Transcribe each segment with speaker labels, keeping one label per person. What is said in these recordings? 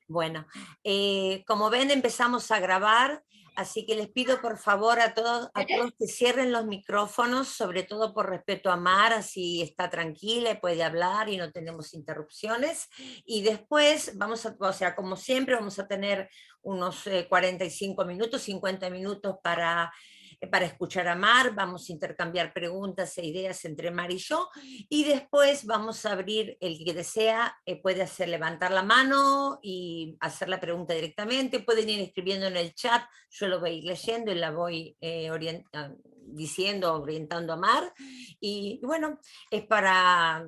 Speaker 1: Bueno, como ven empezamos a grabar, así que les pido por favor a todos que cierren los micrófonos, sobre todo por respeto a Mar, así está tranquila y puede hablar y no tenemos interrupciones. Y después vamos a, o sea, como siempre vamos a tener unos 45 minutos, 50 minutos para escuchar a Mar, vamos a intercambiar preguntas e ideas entre Mar y yo, y después vamos a abrir, el que desea puede hacer levantar la mano y hacer la pregunta directamente, pueden ir escribiendo en el chat, yo lo voy a ir leyendo y la voy diciendo, orientando a Mar, y bueno, es para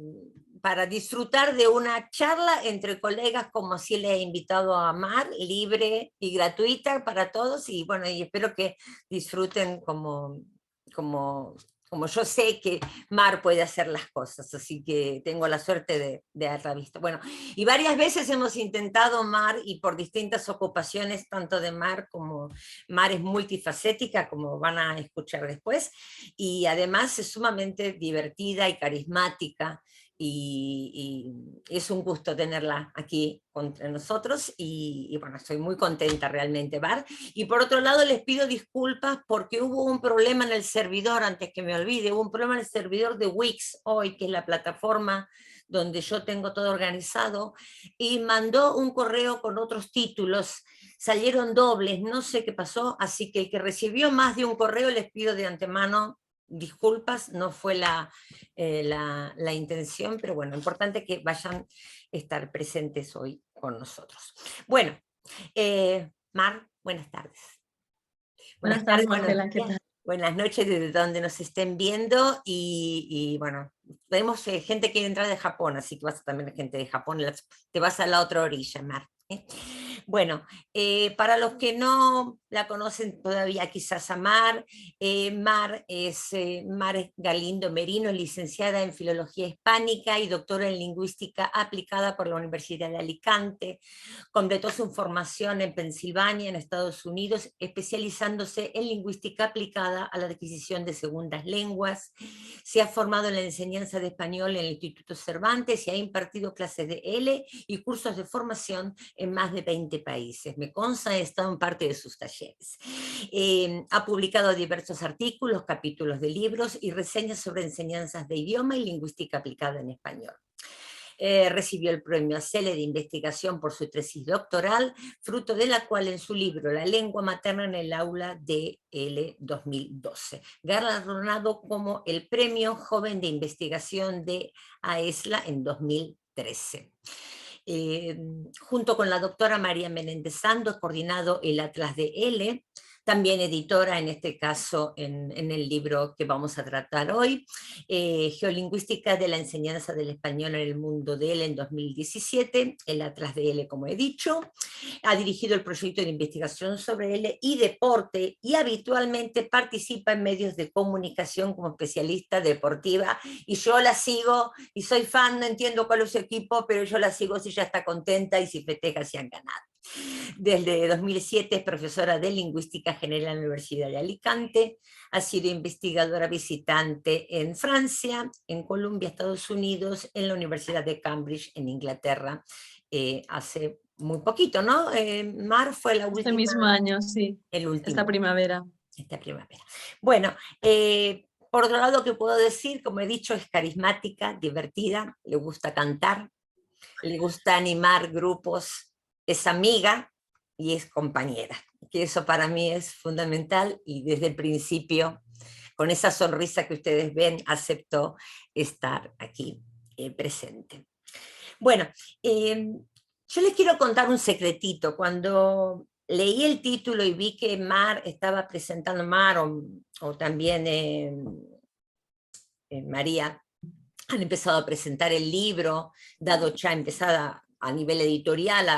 Speaker 1: disfrutar de una charla entre colegas, como así le he invitado a Mar, libre y gratuita para todos, y bueno, y espero que disfruten como yo sé que Mar puede hacer las cosas, así que tengo la suerte de haberla visto. Bueno, y varias veces hemos intentado Mar, y por distintas ocupaciones, tanto de Mar como Mar es multifacética, como van a escuchar después, y además es sumamente divertida y carismática, y es un gusto tenerla aquí entre nosotros, y bueno, estoy muy contenta realmente, Mar. Y por otro lado les pido disculpas porque hubo un problema en el servidor, antes que me olvide, hubo un problema en el servidor de Wix hoy, que es la plataforma donde yo tengo todo organizado, y mandó un correo con otros títulos, salieron dobles, no sé qué pasó, así que el que recibió más de un correo les pido de antemano disculpas, no fue la intención, pero bueno, importante que vayan a estar presentes hoy con nosotros. Bueno, Mar, buenas tardes.
Speaker 2: Buenas tardes, Marcela, ¿qué tal?
Speaker 1: Buenas noches desde donde nos estén viendo, y bueno, tenemos gente que quiere entrar de Japón, así que vas a también gente de Japón, te vas a la otra orilla, Mar. Bueno, para los que no la conocen todavía quizás a Mar, Mar es Galindo Merino, licenciada en Filología Hispánica y doctora en Lingüística Aplicada por la Universidad de Alicante. Completó su formación en Pensilvania, en Estados Unidos, especializándose en lingüística aplicada a la adquisición de segundas lenguas. Se ha formado en la enseñanza de español en el Instituto Cervantes y ha impartido clases de L y cursos de formación en más de 20 países. Me consta, he estado en parte de sus talleres. Ha publicado diversos artículos, capítulos de libros y reseñas sobre enseñanzas de idioma y lingüística aplicada en español. Recibió el premio Acele de investigación por su tesis doctoral, fruto de la cual en su libro La lengua materna en el aula de L 2012, galardonado como el premio joven de investigación de AESLA en 2013. Junto con la doctora María Menéndez Sando, ha coordinado el Atlas de L, también editora en este caso en el libro que vamos a tratar hoy, Geolingüística de la enseñanza del español en el mundo de L en 2017, el Atlas de L como he dicho. Ha dirigido el proyecto de investigación sobre L y deporte, y habitualmente participa en medios de comunicación como especialista deportiva, y yo la sigo y soy fan, no entiendo cuál es su equipo, pero yo la sigo si ya está contenta y si festeja si han ganado. Desde 2007 es profesora de Lingüística General en la Universidad de Alicante, ha sido investigadora visitante en Francia, en Colombia, Estados Unidos, en la Universidad de Cambridge, en Inglaterra, hace muy poquito, ¿no? Mar fue la última.
Speaker 2: Este mismo año, sí.
Speaker 1: El último.
Speaker 2: Esta primavera.
Speaker 1: Esta primavera. Bueno, por otro lado, ¿qué puedo decir? Como he dicho, es carismática, divertida, le gusta cantar, le gusta animar grupos, es amiga y es compañera, que eso para mí es fundamental, y desde el principio, con esa sonrisa que ustedes ven, aceptó estar aquí presente. Bueno, yo les quiero contar un secretito. Cuando leí el título y vi que Mar estaba presentando, Mar o también María, han empezado a presentar el libro, dado ya empezada a nivel editorial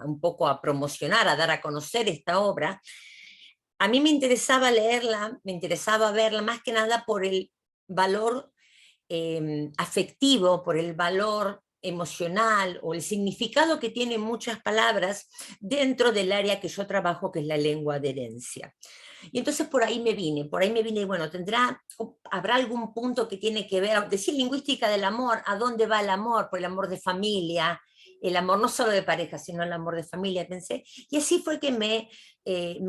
Speaker 1: un poco a promocionar, a dar a conocer esta obra. A mí me interesaba leerla, me interesaba verla más que nada por el valor afectivo, por el valor emocional o el significado que tienen muchas palabras dentro del área que yo trabajo, que es la lengua de herencia. Y entonces por ahí me vine, bueno, habrá algún punto que tiene que ver, decir lingüística del amor, ¿a dónde va el amor? Por el amor de familia, el amor no solo de pareja, sino el amor de familia, pensé. Y así fue que me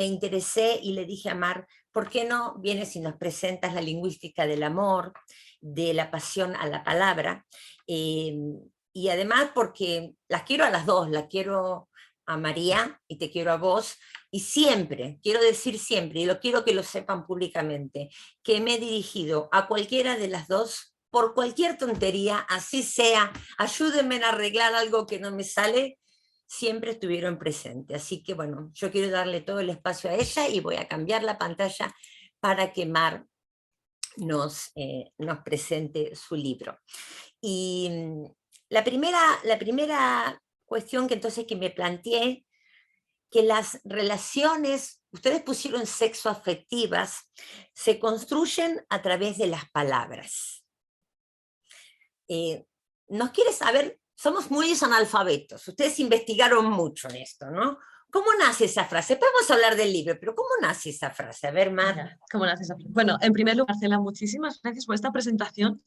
Speaker 1: interesé y le dije a Mar, ¿por qué no vienes y nos presentas la lingüística del amor, de la pasión a la palabra? Y además porque las quiero a las dos, la quiero a María y te quiero a vos, y siempre, quiero decir siempre, y lo quiero que lo sepan públicamente, que me he dirigido a cualquiera de las dos por cualquier tontería, así sea, ayúdenme a arreglar algo que no me sale, siempre estuvieron presentes. Así que bueno, yo quiero darle todo el espacio a ella y voy a cambiar la pantalla para que Mar nos presente su libro. Y la primera cuestión que entonces que me planteé, que las relaciones, ustedes pusieron sexoafectivas, se construyen a través de las palabras. Nos quiere saber, somos muy analfabetos, ustedes investigaron mucho en esto, ¿no? ¿Cómo nace esa frase? Podemos hablar del libro, pero ¿cómo nace esa frase? A ver, Mar.
Speaker 2: ¿Cómo nace esa frase? Bueno, en primer lugar, Marcela, muchísimas gracias por esta presentación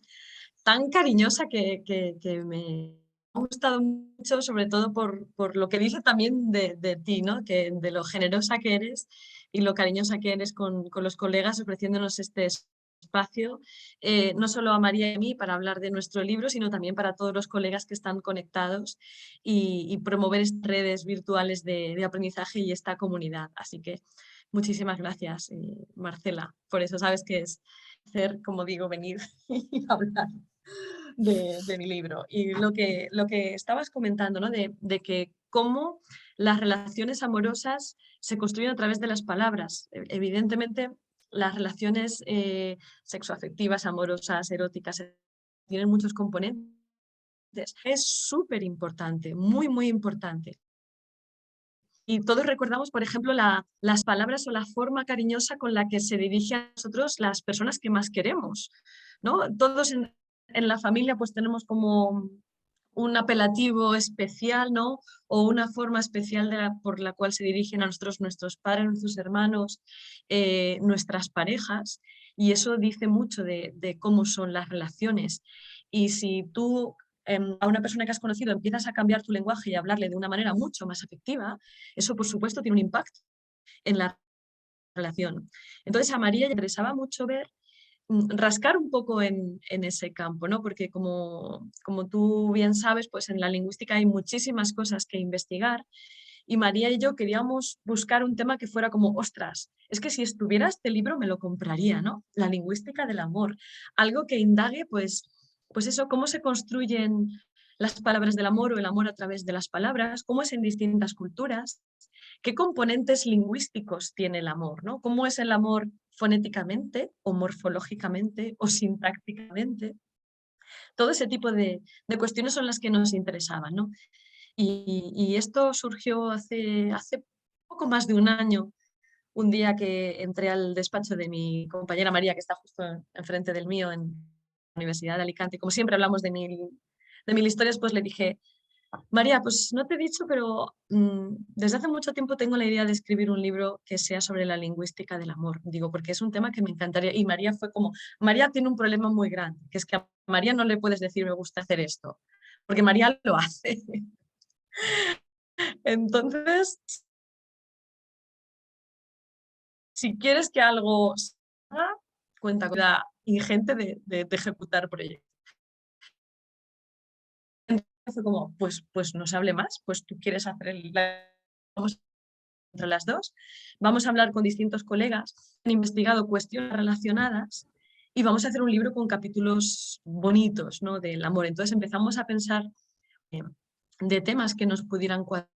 Speaker 2: tan cariñosa que me ha gustado mucho, sobre todo por lo que dice también de ti, ¿no? Que, de lo generosa que eres y lo cariñosa que eres con los colegas ofreciéndonos este espacio, no solo a María y a mí para hablar de nuestro libro, sino también para todos los colegas que están conectados y promover estas redes virtuales de aprendizaje y esta comunidad. Así que muchísimas gracias, Marcela, por eso sabes que es hacer, como digo, venir y hablar de mi libro. Y lo que estabas comentando, ¿no? De que cómo las relaciones amorosas se construyen a través de las palabras. Evidentemente, las relaciones sexoafectivas, amorosas, eróticas, tienen muchos componentes. Es súper importante, muy, muy importante. Y todos recordamos, por ejemplo, las palabras o la forma cariñosa con la que se dirigen a nosotros las personas que más queremos, ¿no? Todos en la familia pues tenemos como un apelativo especial, ¿no? O una forma especial por la cual se dirigen a nosotros nuestros padres, nuestros hermanos, nuestras parejas, y eso dice mucho de cómo son las relaciones. Y si tú a una persona que has conocido empiezas a cambiar tu lenguaje y a hablarle de una manera mucho más afectiva, eso por supuesto tiene un impacto en la relación. Entonces a María le interesaba mucho ver, rascar un poco en ese campo, ¿no? Porque como tú bien sabes, pues en la lingüística hay muchísimas cosas que investigar y María y yo queríamos buscar un tema que fuera como, ostras, es que si estuviera este libro me lo compraría, ¿no? La lingüística del amor, algo que indague, pues eso, cómo se construyen las palabras del amor o el amor a través de las palabras, cómo es en distintas culturas, qué componentes lingüísticos tiene el amor, ¿no? ¿Cómo es el amor fonéticamente o morfológicamente o sintácticamente? Todo ese tipo de cuestiones son las que nos interesaban, ¿no? Y esto surgió hace poco más de un año, un día que entré al despacho de mi compañera María, que está justo enfrente del mío en la Universidad de Alicante. Como siempre hablamos de mil historias, pues le dije, María, pues no te he dicho, pero desde hace mucho tiempo tengo la idea de escribir un libro que sea sobre la lingüística del amor. Digo, porque es un tema que me encantaría. Y María fue como, María tiene un problema muy grande, que es que a María no le puedes decir me gusta hacer esto, porque María lo hace. Entonces, si quieres que algo se haga, cuenta con la ingente de ejecutar proyectos. Fue como, pues no se hable más, pues tú quieres hacer vamos entre las dos, vamos a hablar con distintos colegas que han investigado cuestiones relacionadas y vamos a hacer un libro con capítulos bonitos, ¿no? Del amor. Entonces empezamos a pensar de temas que nos pudieran cuadrar,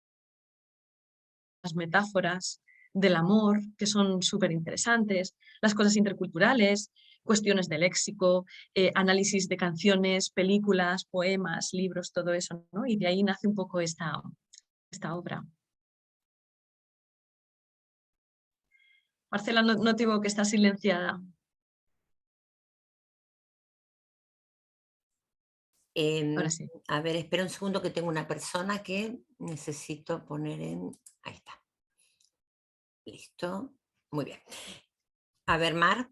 Speaker 2: las metáforas del amor, que son súper interesantes, las cosas interculturales, cuestiones de léxico, análisis de canciones, películas, poemas, libros, todo eso, ¿no? Y de ahí nace un poco esta obra. Marcela, no te digo que está silenciada. Ahora sí.
Speaker 1: A ver, espera un segundo que tengo una persona que necesito poner en... Ahí está. Listo. Muy bien. A ver, Mar.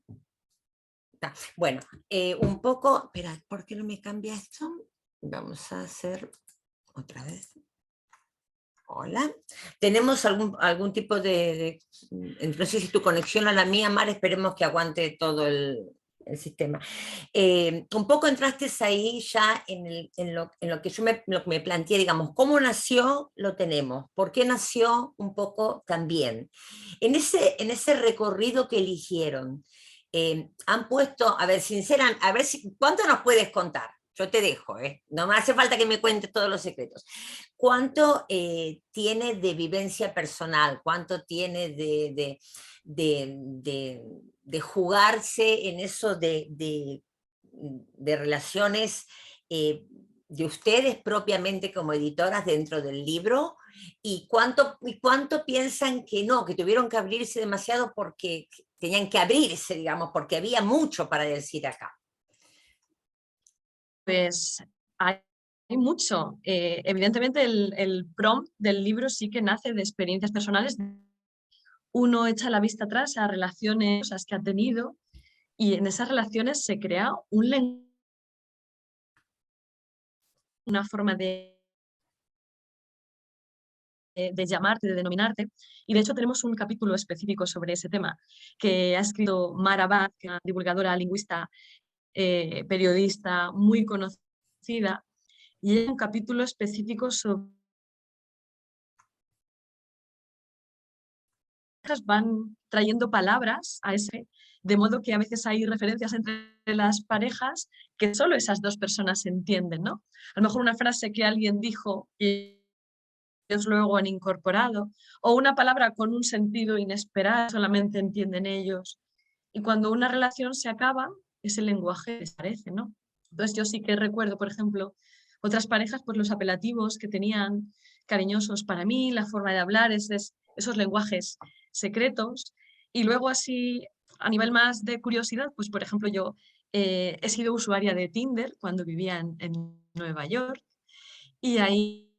Speaker 1: Bueno, un poco... Espera, ¿por qué no me cambia esto? Vamos a hacer otra vez. Hola. ¿Tenemos algún tipo no sé si tu conexión a la mía, Mar, esperemos que aguante todo el sistema. Un poco entraste ahí ya en lo que lo que me planteé, digamos, cómo nació, lo tenemos, por qué nació un poco también. En ese recorrido que eligieron, han puesto, a ver, sinceran, a ver si, ¿cuánto nos puedes contar? Yo te dejo, ¿eh? No me hace falta que me cuentes todos los secretos. ¿Cuánto tiene de vivencia personal? ¿Cuánto tiene de jugarse en eso de relaciones de ustedes propiamente como editoras dentro del libro? Y cuánto piensan que no, que tuvieron que abrirse demasiado porque tenían que abrirse, digamos, porque había mucho para decir acá?
Speaker 2: Pues hay mucho. Evidentemente el prompt del libro sí que nace de experiencias personales. Uno echa la vista atrás a relaciones que ha tenido y en esas relaciones se crea un lenguaje, una forma de llamarte, de denominarte. Y de hecho tenemos un capítulo específico sobre ese tema que ha escrito Mara Abad, que es una divulgadora lingüista, periodista muy conocida, y hay un capítulo específico sobre van trayendo palabras a ese, de modo que a veces hay referencias entre las parejas que solo esas dos personas entienden, ¿no? A lo mejor una frase que alguien dijo y ellos luego han incorporado, o una palabra con un sentido inesperado, solamente entienden ellos. Y cuando una relación se acaba, ese lenguaje desaparece, ¿no? Entonces yo sí que recuerdo, por ejemplo, otras parejas, pues los apelativos que tenían cariñosos para mí, la forma de hablar, esos lenguajes secretos. Y luego así, a nivel más de curiosidad, pues por ejemplo yo he sido usuaria de Tinder cuando vivía en Nueva York y ahí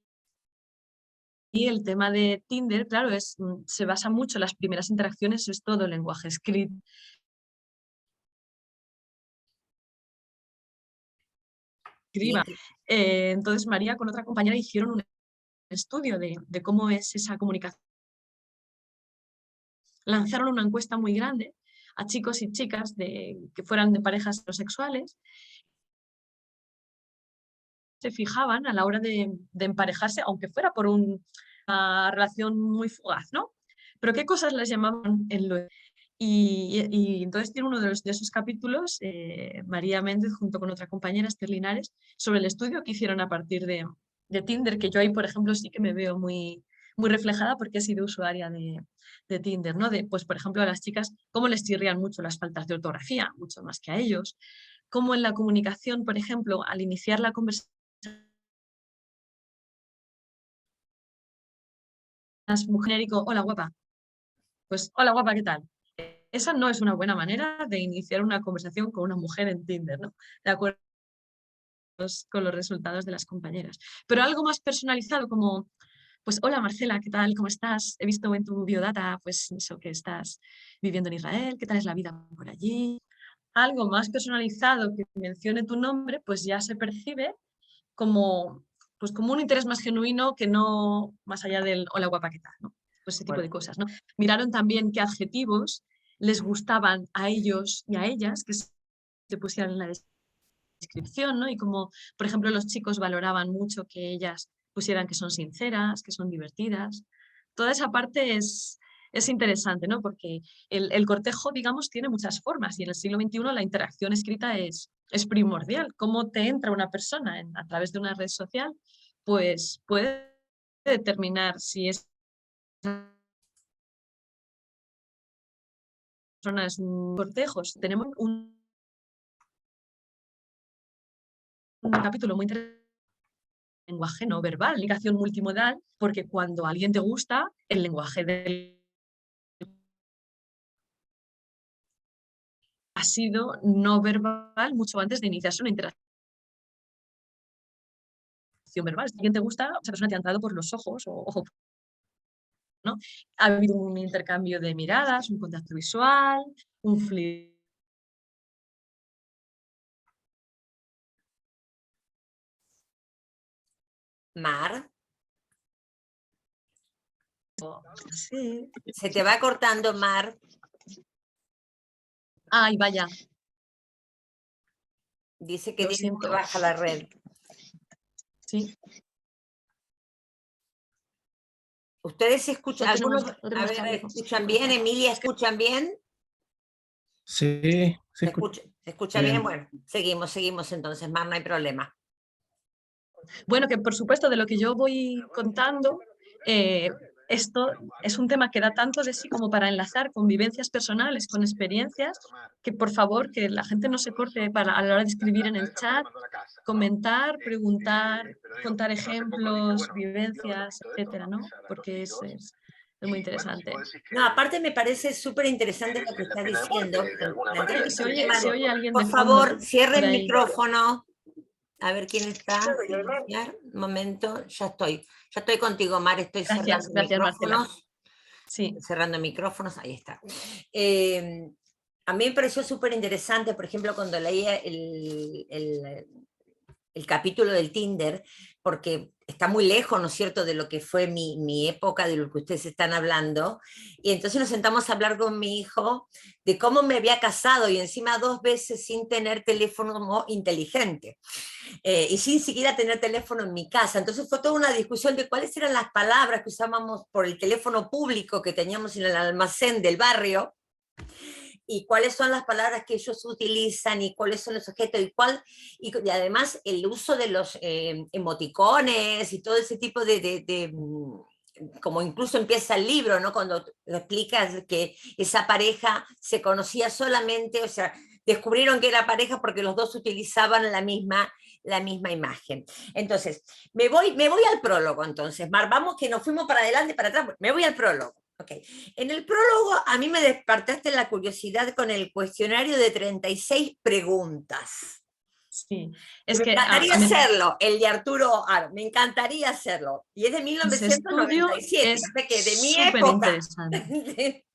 Speaker 2: el tema de Tinder, claro, se basa mucho, las primeras interacciones es todo lenguaje escrito. Escriba. Entonces María con otra compañera hicieron un estudio de cómo es esa comunicación. Lanzaron una encuesta muy grande a chicos y chicas que fueran de parejas heterosexuales, se fijaban a la hora de emparejarse, aunque fuera por una relación muy fugaz, ¿no? Pero qué cosas les llamaban en lo... Y entonces tiene uno de esos capítulos, María Méndez, junto con otra compañera, Esther Linares, sobre el estudio que hicieron a partir de Tinder, que yo ahí, por ejemplo, sí que me veo muy reflejada porque he sido usuaria de Tinder, ¿no? Pues, por ejemplo, a las chicas, cómo les chirrían mucho las faltas de ortografía, mucho más que a ellos. Cómo en la comunicación, por ejemplo, al iniciar la conversación, mujer y hola guapa, pues hola guapa, ¿qué tal? Esa no es una buena manera de iniciar una conversación con una mujer en Tinder, ¿no? De acuerdo con los resultados de las compañeras. Pero algo más personalizado como, pues hola Marcela, ¿qué tal? ¿Cómo estás? He visto en tu biodata, pues eso, que estás viviendo en Israel, ¿qué tal es la vida por allí? Algo más personalizado que mencione tu nombre, pues ya se percibe como, pues como un interés más genuino que no más allá del hola guapa, ¿qué tal? ¿No? Pues ese tipo
Speaker 1: Bueno,
Speaker 2: de cosas, ¿no? Miraron también qué adjetivos les gustaban a ellos y a ellas que se pusieran en la descripción, ¿no? Y como, por ejemplo, los chicos valoraban mucho que ellas pusieran que son sinceras, que son divertidas. Toda esa parte es interesante, ¿no? Porque el cortejo, digamos, tiene muchas formas y en el siglo XXI la interacción escrita es primordial. Cómo te entra una persona a través de una red social, pues puede determinar si es personas cortejos. Tenemos un capítulo muy interesante lenguaje no verbal, comunicación multimodal, porque cuando alguien te gusta, el lenguaje ha sido no verbal mucho antes de iniciarse una interacción verbal. Si alguien te gusta, esa persona te ha entrado por los ojos, ¿no? Ha habido un intercambio de miradas, un contacto visual, un flip.
Speaker 1: Mar.
Speaker 2: Sí.
Speaker 1: Se te va cortando, Mar.
Speaker 2: Ay, vaya,
Speaker 1: Dice que
Speaker 2: lo
Speaker 1: tiene muy
Speaker 2: siento.
Speaker 1: baja la red.
Speaker 2: Sí.
Speaker 1: ¿Ustedes se escuchan?
Speaker 2: No
Speaker 1: A
Speaker 2: tenemos
Speaker 1: ver,
Speaker 2: cable.
Speaker 1: ¿escuchan bien? Emilia,
Speaker 2: Es que,
Speaker 1: ¿escuchan bien?
Speaker 3: Sí, sí,
Speaker 1: ¿Se escucha bien? Bueno, seguimos entonces, Mar, no hay problema.
Speaker 2: bueno, que por supuesto de lo que yo voy contando, esto es un tema que da tanto de sí como para enlazar con vivencias personales, con experiencias, que por favor que la gente no se corte a la hora de escribir en el chat, comentar, preguntar, contar ejemplos, vivencias, etcétera, ¿no? Porque es muy interesante.
Speaker 1: No, aparte me parece súper interesante lo que está diciendo.
Speaker 2: Ay, se oye alguien
Speaker 1: Por
Speaker 2: de fondo
Speaker 1: favor, cierre
Speaker 2: por
Speaker 1: el
Speaker 2: ahí.
Speaker 1: micrófono. A ver quién está. Iniciar. Un momento, ya estoy contigo, Mar, estoy
Speaker 2: Gracias,
Speaker 1: cerrando
Speaker 2: gracias Marcela.
Speaker 1: micrófonos.
Speaker 2: Sí,
Speaker 1: Cerrando micrófonos, ahí está. A mí me pareció súper interesante, por ejemplo, cuando leía el capítulo del Tinder, porque está muy lejos, ¿no es cierto?, de lo que fue mi época, de lo que ustedes están hablando, y entonces nos sentamos a hablar con mi hijo de cómo me había casado, y encima 2 veces sin tener teléfono inteligente, y sin siquiera tener teléfono en mi casa. Entonces fue toda una discusión de cuáles eran las palabras que usábamos por el teléfono público que teníamos en el almacén del barrio, y cuáles son las palabras que ellos utilizan y cuáles son los objetos y además el uso de los emoticones y todo ese tipo de como incluso empieza el libro, ¿no? Cuando explicas que esa pareja se conocía solamente, o sea, descubrieron que era pareja porque los dos utilizaban la misma imagen. Entonces, me voy al prólogo entonces, Mar, vamos que nos fuimos para adelante, para atrás, me voy al prólogo. Okay. En el prólogo a mí me despertaste la curiosidad con el cuestionario de 36 preguntas.
Speaker 2: sí.
Speaker 1: Me encantaría hacerlo, el de Arturo Aro, me encantaría hacerlo. Y es de
Speaker 2: Ese estudio
Speaker 1: 1997,
Speaker 2: es
Speaker 1: que de mi
Speaker 2: súper
Speaker 1: época.
Speaker 2: interesante.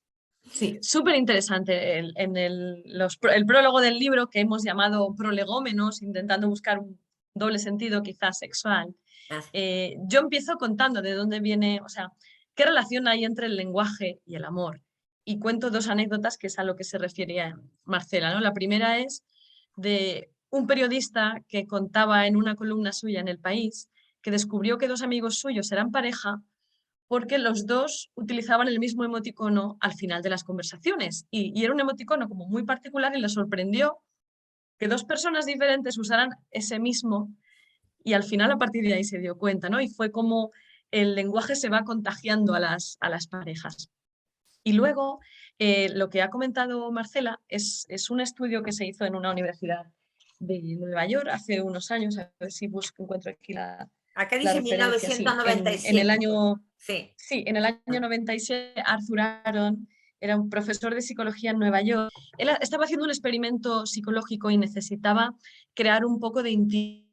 Speaker 2: Sí, súper interesante. El prólogo del libro, que hemos llamado prolegómenos, intentando buscar un doble sentido quizás sexual, yo empiezo contando de dónde viene, o sea, qué relación hay entre el lenguaje y el amor. Y cuento 2 anécdotas que es a lo que se refería Marcela, ¿no? La primera es de un periodista que contaba en una columna suya en El País que descubrió que 2 amigos suyos eran pareja porque los dos utilizaban el mismo emoticono al final de las conversaciones. Y era un emoticono como muy particular y le sorprendió que 2 personas diferentes usaran ese mismo y al final a partir de ahí se dio cuenta, ¿no? Y fue como el lenguaje se va contagiando a las parejas. Y luego, lo que ha comentado Marcela es un estudio que se hizo en una universidad de Nueva York hace unos años, a ver si encuentro aquí
Speaker 1: Acá
Speaker 2: la
Speaker 1: dice
Speaker 2: referencia, sí, en el
Speaker 1: 1997.
Speaker 2: año,
Speaker 1: Sí.
Speaker 2: sí, en el año 97, Arthur Aron era un profesor de psicología en Nueva York. Él estaba haciendo un experimento psicológico y necesitaba crear un poco de intimidad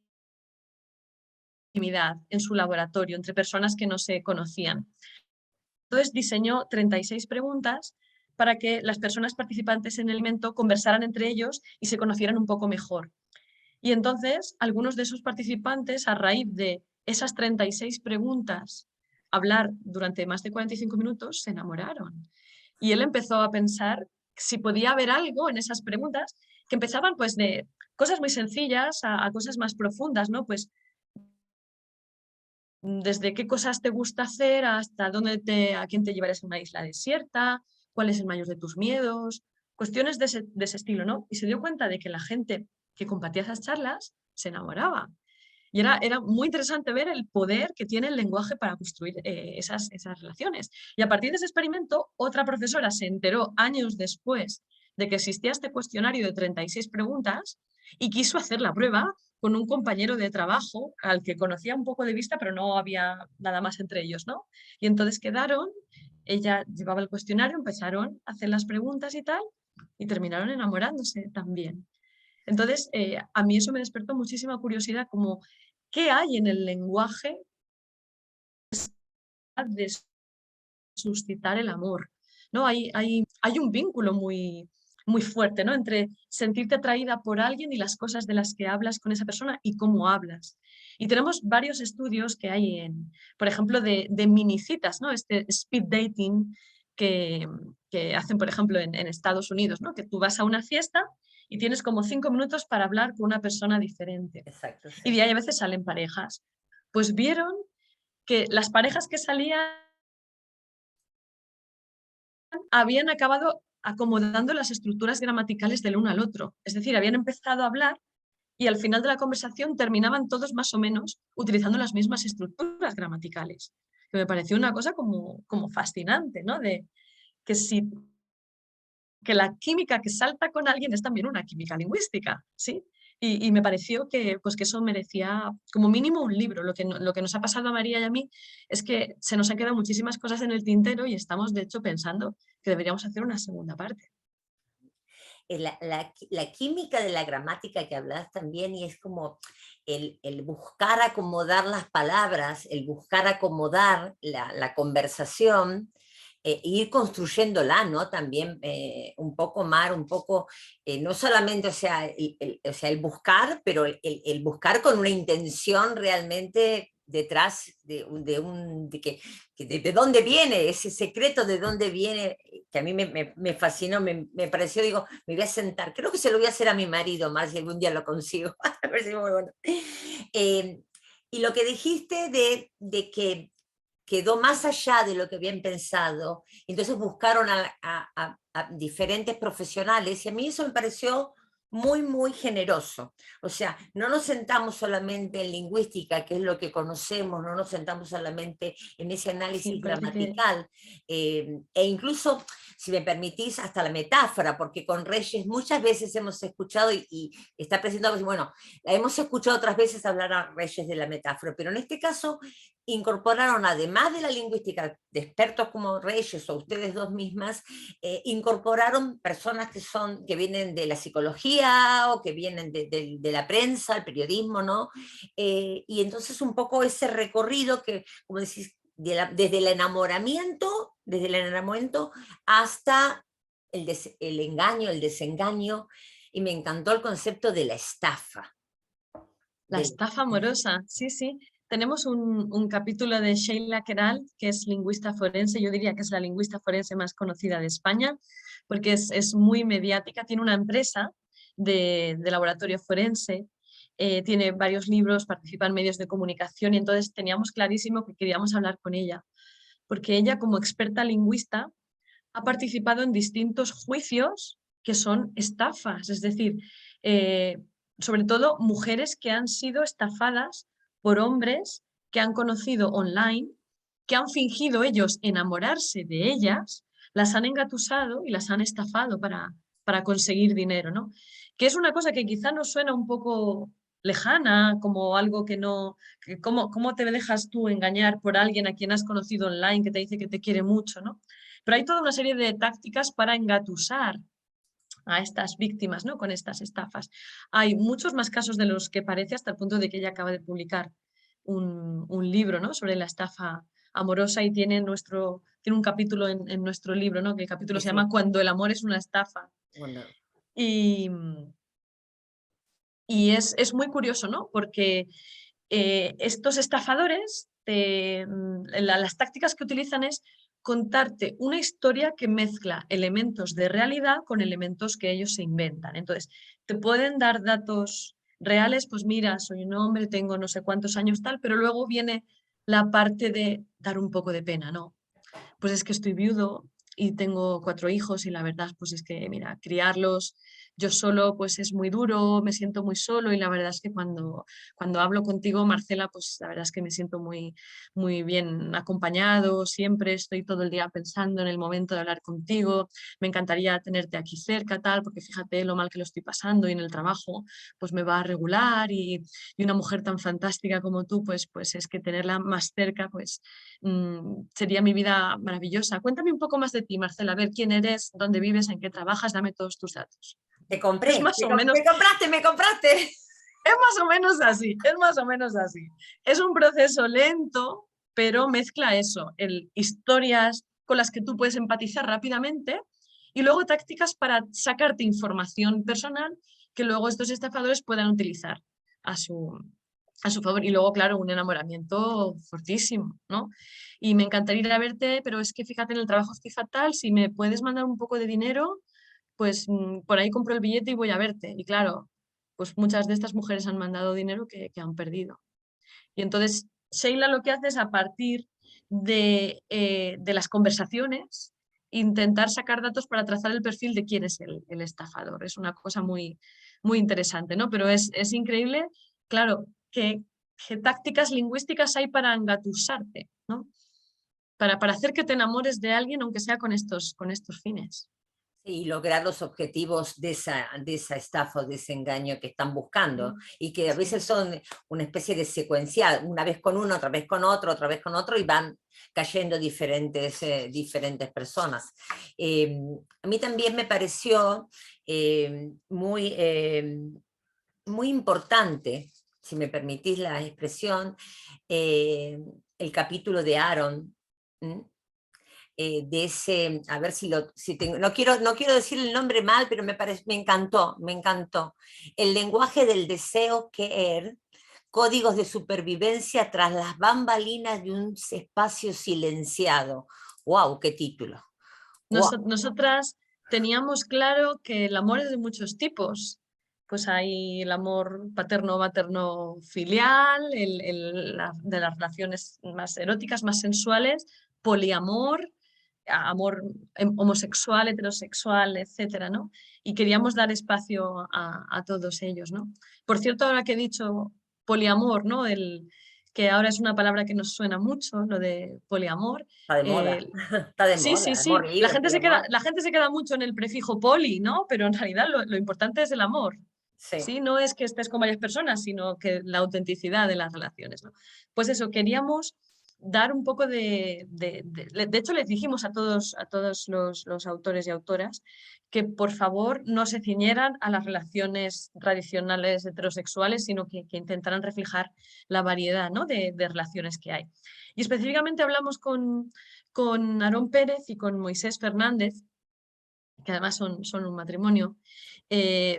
Speaker 2: en su laboratorio entre personas que no se conocían. Entonces diseñó 36 preguntas para que las personas participantes en el experimento conversaran entre ellos y se conocieran un poco mejor. Y entonces algunos de esos participantes, a raíz de esas 36 preguntas, hablar durante más de 45 minutos, se enamoraron. Y él empezó a pensar si podía haber algo en esas preguntas que empezaban pues de cosas muy sencillas a cosas más profundas, ¿no? Pues desde qué cosas te gusta hacer hasta a quién te llevarías a una isla desierta, cuál es el mayor de tus miedos, cuestiones de ese estilo, ¿no? Y se dio cuenta de que la gente que compartía esas charlas se enamoraba. Y era muy interesante ver el poder que tiene el lenguaje para construir esas relaciones. Y a partir de ese experimento, otra profesora se enteró años después de que existía este cuestionario de 36 preguntas y quiso hacer la prueba con un compañero de trabajo al que conocía un poco de vista, pero no había nada más entre ellos, ¿no? Y entonces quedaron, ella llevaba el cuestionario, empezaron a hacer las preguntas y tal, y terminaron enamorándose también. Entonces, a mí eso me despertó muchísima curiosidad, como qué hay en el lenguaje de suscitar el amor, ¿no? Hay un vínculo muy, muy fuerte, ¿no? Entre sentirte atraída por alguien y las cosas de las que hablas con esa persona y cómo hablas. Y tenemos varios estudios que hay, por ejemplo, de minicitas, ¿no? Este speed dating que hacen, por ejemplo, en Estados Unidos, ¿no? Que tú vas a una fiesta y tienes como 5 minutos para hablar con una persona diferente.
Speaker 1: Exacto,
Speaker 2: Y
Speaker 1: sí.
Speaker 2: de ahí a veces salen parejas. Pues vieron que las parejas que salían habían acabado acomodando las estructuras gramaticales del uno al otro. Es decir, habían empezado a hablar y al final de la conversación terminaban todos más o menos utilizando las mismas estructuras gramaticales. Que me pareció una cosa como fascinante, ¿no? De que si que la química que salta con alguien es también una química lingüística, ¿sí? Y me pareció que, pues que eso merecía como mínimo un libro. Lo que nos ha pasado a María y a mí es que se nos han quedado muchísimas cosas en el tintero y estamos, de hecho, pensando que deberíamos hacer una segunda parte.
Speaker 1: La química de la gramática que hablabas también, y es como el buscar acomodar las palabras, el buscar acomodar la conversación, ir construyéndola, ¿no? También un poco, Mar, un poco, no solamente, o sea, o sea, el buscar, pero el buscar con una intención realmente detrás de dónde viene, ese secreto de dónde viene, que a mí me fascinó, me pareció, digo, me voy a sentar, creo que se lo voy a hacer a mi marido, más si algún día lo consigo, a ver si muy bueno. Y lo que dijiste de que quedó más allá de lo que habían pensado, entonces buscaron a diferentes profesionales, y a mí eso me pareció muy, muy generoso. O sea, no nos sentamos solamente en lingüística, que es lo que conocemos, no nos sentamos solamente en ese análisis
Speaker 2: Sí, parece que...
Speaker 1: gramatical, e incluso, si me permitís, hasta la metáfora, porque con Reyes muchas veces hemos escuchado, y está presentado, bueno, la hemos escuchado otras veces hablar a Reyes de la metáfora, pero en este caso incorporaron, además de la lingüística, de expertos como Reyes o ustedes dos mismas, incorporaron personas que vienen de la psicología o que vienen de la prensa, el periodismo, ¿no? Y entonces un poco ese recorrido que, como decís, desde el enamoramiento hasta el engaño, el desengaño, y me encantó el concepto de la estafa.
Speaker 2: La estafa amorosa, sí, sí. Tenemos un capítulo de Sheila Queralt, que es lingüista forense, yo diría que es la lingüista forense más conocida de España, porque es muy mediática, tiene una empresa de laboratorio forense, tiene varios libros, participa en medios de comunicación y entonces teníamos clarísimo que queríamos hablar con ella, porque ella como experta lingüista ha participado en distintos juicios que son estafas, es decir, sobre todo mujeres que han sido estafadas por hombres que han conocido online, que han fingido ellos enamorarse de ellas, las han engatusado y las han estafado para conseguir dinero, ¿no? Que es una cosa que quizá nos suena un poco lejana, como algo que no, que ¿cómo te dejas tú engañar por alguien a quien has conocido online que te dice que te quiere mucho, ¿no? Pero hay toda una serie de tácticas para engatusar a estas víctimas, ¿no? Con estas estafas. Hay muchos más casos de los que parece, hasta el punto de que ella acaba de publicar un libro, ¿no? Sobre la estafa amorosa y tiene un capítulo en nuestro libro, ¿no? Que el capítulo
Speaker 1: Sí,
Speaker 2: se
Speaker 1: sí.
Speaker 2: llama Cuando el amor es una estafa.
Speaker 1: Bueno,
Speaker 2: Y, y es muy curioso, ¿no? Porque estos estafadores, las tácticas que utilizan es contarte una historia que mezcla elementos de realidad con elementos que ellos se inventan. Entonces, te pueden dar datos reales, pues mira, soy un hombre, tengo no sé cuántos años tal, pero luego viene la parte de dar un poco de pena, ¿no? Pues es que estoy viudo y tengo 4 hijos y la verdad pues es que, mira, criarlos yo solo pues es muy duro, me siento muy solo y la verdad es que cuando hablo contigo, Marcela, pues la verdad es que me siento muy bien acompañado, siempre estoy todo el día pensando en el momento de hablar contigo, me encantaría tenerte aquí cerca, tal, porque fíjate lo mal que lo estoy pasando y en el trabajo pues me va a regular y una mujer tan fantástica como tú, pues es que tenerla más cerca, pues sería mi vida maravillosa. Cuéntame un poco más de ti, Marcela, a ver quién eres, dónde vives, en qué trabajas, dame todos tus datos.
Speaker 1: te
Speaker 2: Es
Speaker 1: compré,
Speaker 2: más o menos,
Speaker 1: me compraste.
Speaker 2: es más o menos así, es más o menos así. Es un proceso lento, pero mezcla eso, historias con las que tú puedes empatizar rápidamente Y luego tácticas para sacarte información personal que luego estos estafadores puedan utilizar a su favor. Y luego, claro, un enamoramiento fortísimo, ¿no? Y me encantaría ir a verte, pero es que fíjate, en el trabajo estoy fatal, si me puedes mandar un poco de dinero, pues por ahí compro el billete y voy a verte. Y claro, pues muchas de estas mujeres han mandado dinero que han perdido. Y entonces Sheila lo que hace es, a partir de las conversaciones, intentar sacar datos para trazar el perfil de quién es el estafador. Es una cosa muy, muy interesante, ¿no? Pero es increíble, claro, qué tácticas lingüísticas hay para engatusarte, ¿no? Para hacer que te enamores de alguien, aunque sea con estos fines.
Speaker 1: Y lograr los objetivos de esa estafa o de ese engaño que están buscando, y que a
Speaker 2: Sí.
Speaker 1: veces son una especie de secuencial, una vez con uno, otra vez con otro, otra vez con otro, y van cayendo diferentes personas. A mí también me pareció muy importante, si me permitís la expresión, el capítulo de Aaron, de ese, a ver si tengo, no quiero decir el nombre mal, pero me encantó, me encantó. El lenguaje del deseo querer, códigos de supervivencia tras las bambalinas de un espacio silenciado. ¡Wow! ¡Qué título! ¡Wow!
Speaker 2: Nosotras teníamos claro que el amor es de muchos tipos. Pues hay el amor paterno, materno, filial, de las relaciones más eróticas, más sensuales, poliamor, amor homosexual, heterosexual, etcétera, ¿no? Y queríamos dar espacio a todos ellos, ¿no? Por cierto, ahora que he dicho poliamor, ¿no? Que ahora es una palabra que nos suena mucho, lo de poliamor.
Speaker 1: Está de moda,
Speaker 2: eh,
Speaker 1: está de
Speaker 2: Sí, sí,
Speaker 1: moda,
Speaker 2: sí.
Speaker 1: amor libre, poliamor.
Speaker 2: La gente se queda mucho en el prefijo poli, ¿no? Pero en realidad lo importante es el amor.
Speaker 1: Sí.
Speaker 2: Sí, no es que estés con varias personas, sino que la autenticidad de las relaciones, ¿no? Pues eso, queríamos dar un poco de hecho, les dijimos a todos los autores y autoras que por favor no se ciñeran a las relaciones tradicionales heterosexuales, sino que intentaran reflejar la variedad, ¿no? de relaciones que hay. Y específicamente hablamos con Aarón Pérez y con Moisés Fernández, que además son un matrimonio.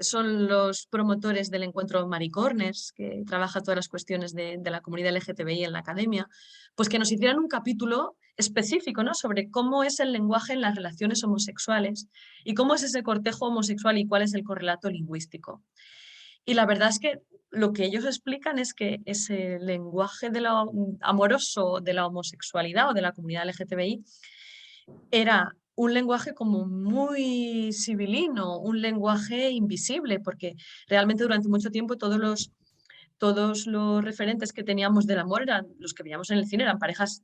Speaker 2: Son los promotores del encuentro Maricorners, que trabaja todas las cuestiones de la comunidad LGTBI en la academia, pues que nos hicieran un capítulo específico, ¿no? Sobre cómo es el lenguaje en las relaciones homosexuales y cómo es ese cortejo homosexual y cuál es el correlato lingüístico. Y la verdad es que lo que ellos explican es que ese lenguaje de lo amoroso de la homosexualidad o de la comunidad LGTBI era un lenguaje como muy sibilino, un lenguaje invisible, porque realmente durante mucho tiempo todos los referentes que teníamos del amor eran los que veíamos en el cine, eran parejas